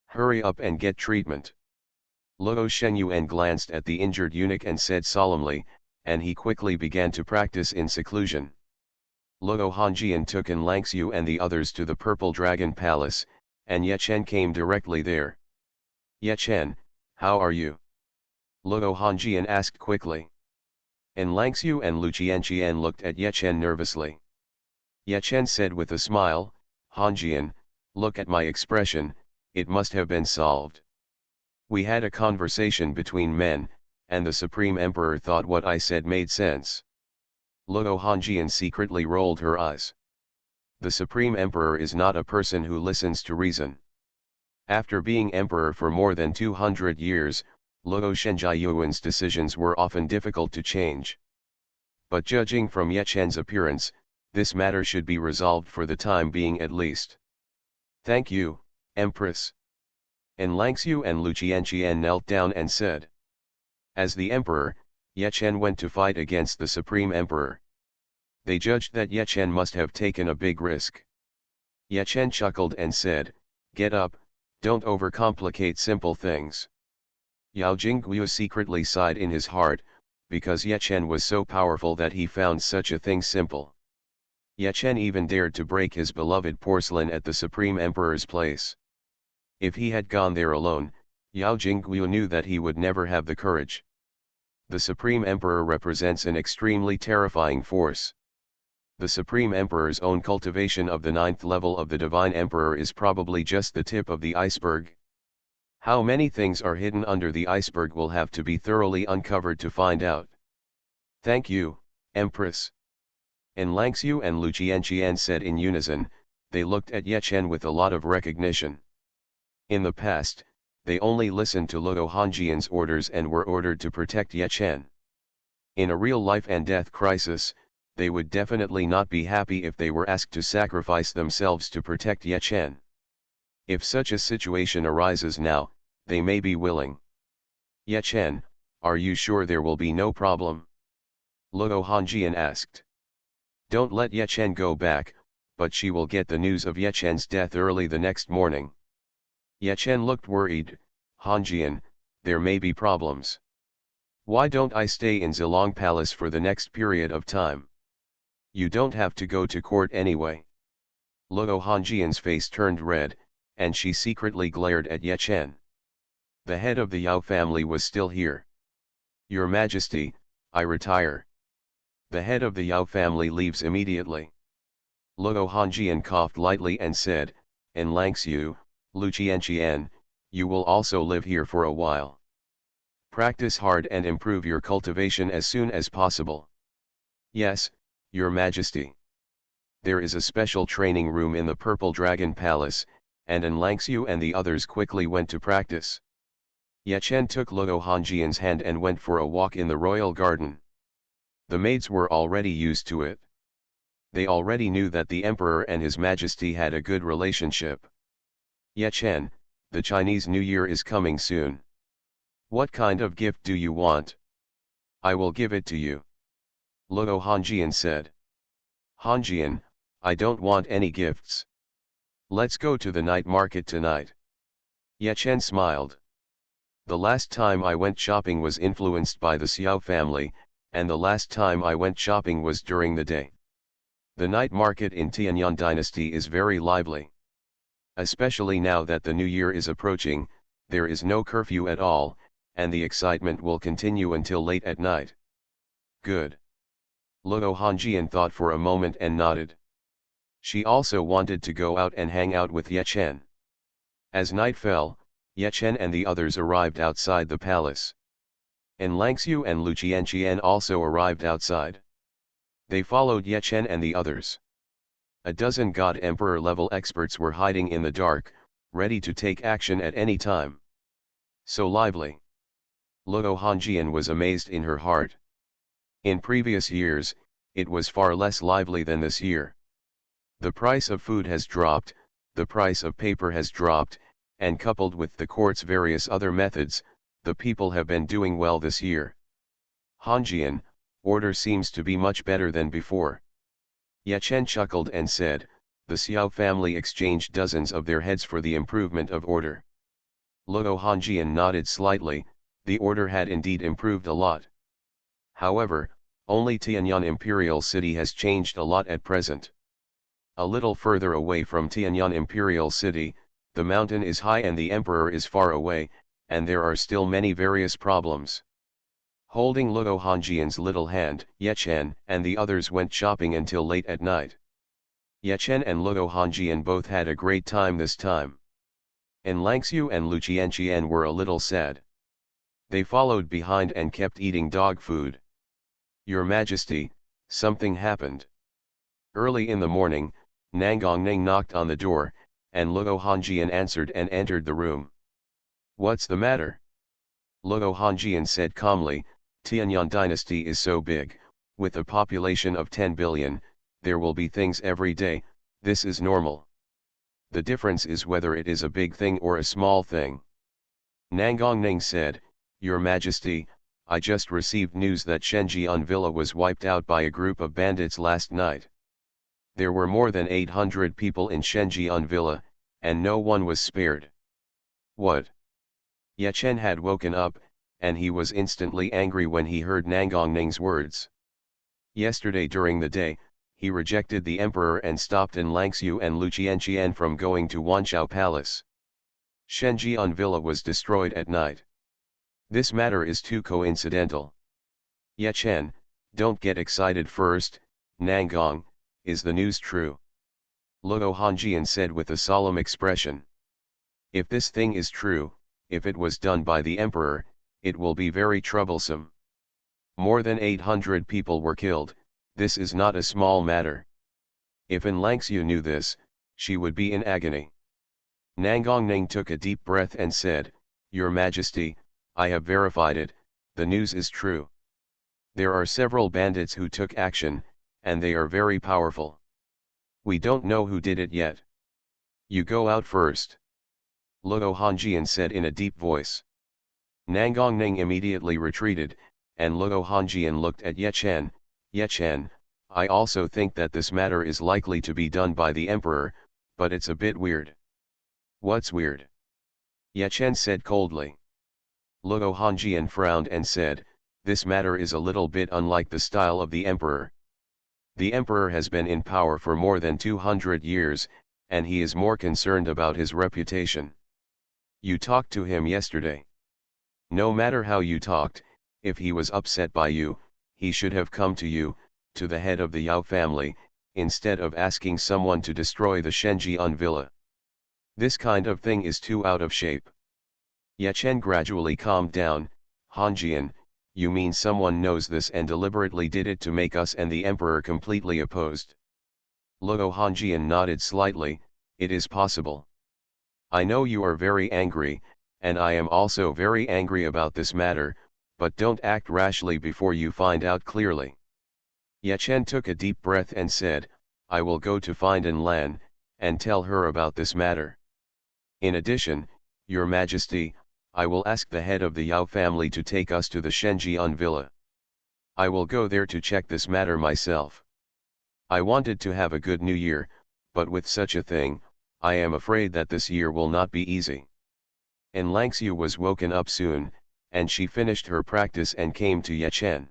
Hurry up and get treatment. Luo Xuanhuan glanced at the injured eunuch and said solemnly, and he quickly began to practice in seclusion. Luo Hongjian took in Langxiu and the others to the Purple Dragon Palace, and Ye Chen came directly there. Ye Chen, how are you? Luo Hongjian asked quickly. En Langxiu and Lu Qianqian looked at Ye Chen nervously. Ye Chen said with a smile, Hongjian, look at my expression, it must have been solved. We had a conversation between men, and the Supreme Emperor thought what I said made sense. Luo Hongjian secretly rolled her eyes. The Supreme Emperor is not a person who listens to reason. After being emperor for more than 200 years, Luo Shenjiayuan's decisions were often difficult to change. But judging from Ye Chen's appearance, this matter should be resolved for the time being at least. Thank you, Empress. En Langxiu and Lu Qianqian knelt down and said. As the emperor, Ye Chen went to fight against the Supreme Emperor. They judged that Ye Chen must have taken a big risk. Ye Chen chuckled and said, get up, don't overcomplicate simple things. Yao Jingguo secretly sighed in his heart, because Ye Chen was so powerful that he found such a thing simple. Ye Chen even dared to break his beloved porcelain at the Supreme Emperor's place. If he had gone there alone, Yao Jingguo knew that he would never have the courage. The Supreme Emperor represents an extremely terrifying force. The Supreme Emperor's own cultivation of the 9th level of the Divine Emperor is probably just the tip of the iceberg. How many things are hidden under the iceberg will have to be thoroughly uncovered to find out. Thank you, Empress. En Langxiu and Lu Qianqian said in unison. They looked at Ye Chen with a lot of recognition. In the past, they only listened to Luo Hongjian's orders and were ordered to protect Ye Chen. In a real life and death crisis, they would definitely not be happy if they were asked to sacrifice themselves to protect Ye Chen. If such a situation arises now, they may be willing. Ye Chen, are you sure there will be no problem? Luo Hongjian asked. Don't let Ye Chen go back, but she will get the news of Ye Chen's death early the next morning. Ye Chen looked worried. Hongjian, there may be problems. Why don't I stay in Zilong Palace for the next period of time? You don't have to go to court anyway. Luo Hongjian's face turned red, and she secretly glared at Ye Chen. The head of the Yao family was still here. Your Majesty, I retire. The head of the Yao family leaves immediately. Luo Hongjian coughed lightly and said, En Langxiu, Lu Qianqian, you will also live here for a while. Practice hard and improve your cultivation as soon as possible. Yes, Your Majesty. There is a special training room in the Purple Dragon Palace, and Anlangxiu and the others quickly went to practice. Ye Chen took Luo Hongjian's hand and went for a walk in the royal garden. The maids were already used to it. They already knew that the emperor and his majesty had a good relationship. Ye Chen, the Chinese New Year is coming soon. What kind of gift do you want? I will give it to you. Luo Hongjian said. Hongjian, I don't want any gifts. Let's go to the night market tonight. Ye Chen smiled. The last time I went shopping was influenced by the Xiao family, and the last time I went shopping was during the day. The night market in Tianyang dynasty is very lively. Especially now that the new year is approaching, there is no curfew at all, and the excitement will continue until late at night. Good. Luo Hongjian thought for a moment and nodded. She also wanted to go out and hang out with Ye Chen. As night fell, Ye Chen and the others arrived outside the palace. Anlangxiu and Lu Qianqian also arrived outside. They followed Ye Chen and the others. A dozen God Emperor level experts were hiding in the dark, ready to take action at any time. So lively. Luo Hongjian was amazed in her heart. In previous years, it was far less lively than this year. The price of food has dropped, the price of paper has dropped, and coupled with the court's various other methods, the people have been doing well this year. Hongjian, order seems to be much better than before. Ye Chen chuckled and said, the Xiao family exchanged dozens of their heads for the improvement of order. Luo Hongjian nodded slightly, the order had indeed improved a lot. However, only Tianyang Imperial City has changed a lot at present. A little further away from Tianyang Imperial City, the mountain is high and the emperor is far away, and there are still many various problems. Holding Luo Hongjian's little hand, Ye Chen and the others went shopping until late at night. Ye Chen and Luo Hongjian both had a great time this time. Anlangxiu and Lu Qianqian were a little sad. They followed behind and kept eating dog food. Your Majesty, something happened. Early in the morning, Nangongneng knocked on the door, and Luo Hongjian answered and entered the room. What's the matter? Luo Hongjian said calmly, Tianyang dynasty is so big, with a population of 10 billion, there will be things every day, this is normal. The difference is whether it is a big thing or a small thing. Nangongneng said, Your Majesty, I just received news that Shenjian Villa was wiped out by a group of bandits last night. There were more than 800 people in Shenjian Villa, and no one was spared. What? Ye Chen had woken up, and he was instantly angry when he heard Nangongneng's words. Yesterday during the day, he rejected the emperor and stopped Anlangxiu and Lu Qianqian from going to Wanshao Palace. Shenjian Villa was destroyed at night. This matter is too coincidental. Ye Chen, don't get excited first, Nangong, is the news true? Luo Hongjian said with a solemn expression. If this thing is true, if it was done by the emperor, it will be very troublesome. More than 800 people were killed, this is not a small matter. If Anlangxiu knew this, she would be in agony. Nangongneng took a deep breath and said, Your Majesty, I have verified it, the news is true. There are several bandits who took action, and they are very powerful. We don't know who did it yet. You go out first. Luo Hongjian said in a deep voice. Nangongneng immediately retreated, and Luo Hongjian looked at Ye Chen. Ye Chen, I also think that this matter is likely to be done by the emperor, but it's a bit weird. What's weird? Ye Chen said coldly. Luo Hongjian frowned and said, this matter is a little bit unlike the style of the emperor. The emperor has been in power for more than 200 years, and he is more concerned about his reputation. You talked to him yesterday. No matter how you talked, if he was upset by you, he should have come to you, to the head of the Yao family, instead of asking someone to destroy the Shenjian villa. This kind of thing is too out of shape. Ye Chen gradually calmed down, Hanjian, you mean someone knows this and deliberately did it to make us and the emperor completely opposed? Luo Hanjian nodded slightly. It is possible. I know you are very angry, and I am also very angry about this matter, but don't act rashly before you find out clearly. Ye Chen took a deep breath and said, I will go to find An Lan, and tell her about this matter. In addition, Your Majesty, I will ask the head of the Yao family to take us to the Shenjian villa. I will go there to check this matter myself. I wanted to have a good new year, but with such a thing, I am afraid that this year will not be easy. And Langxiu was woken up soon, and she finished her practice and came to Ye Chen.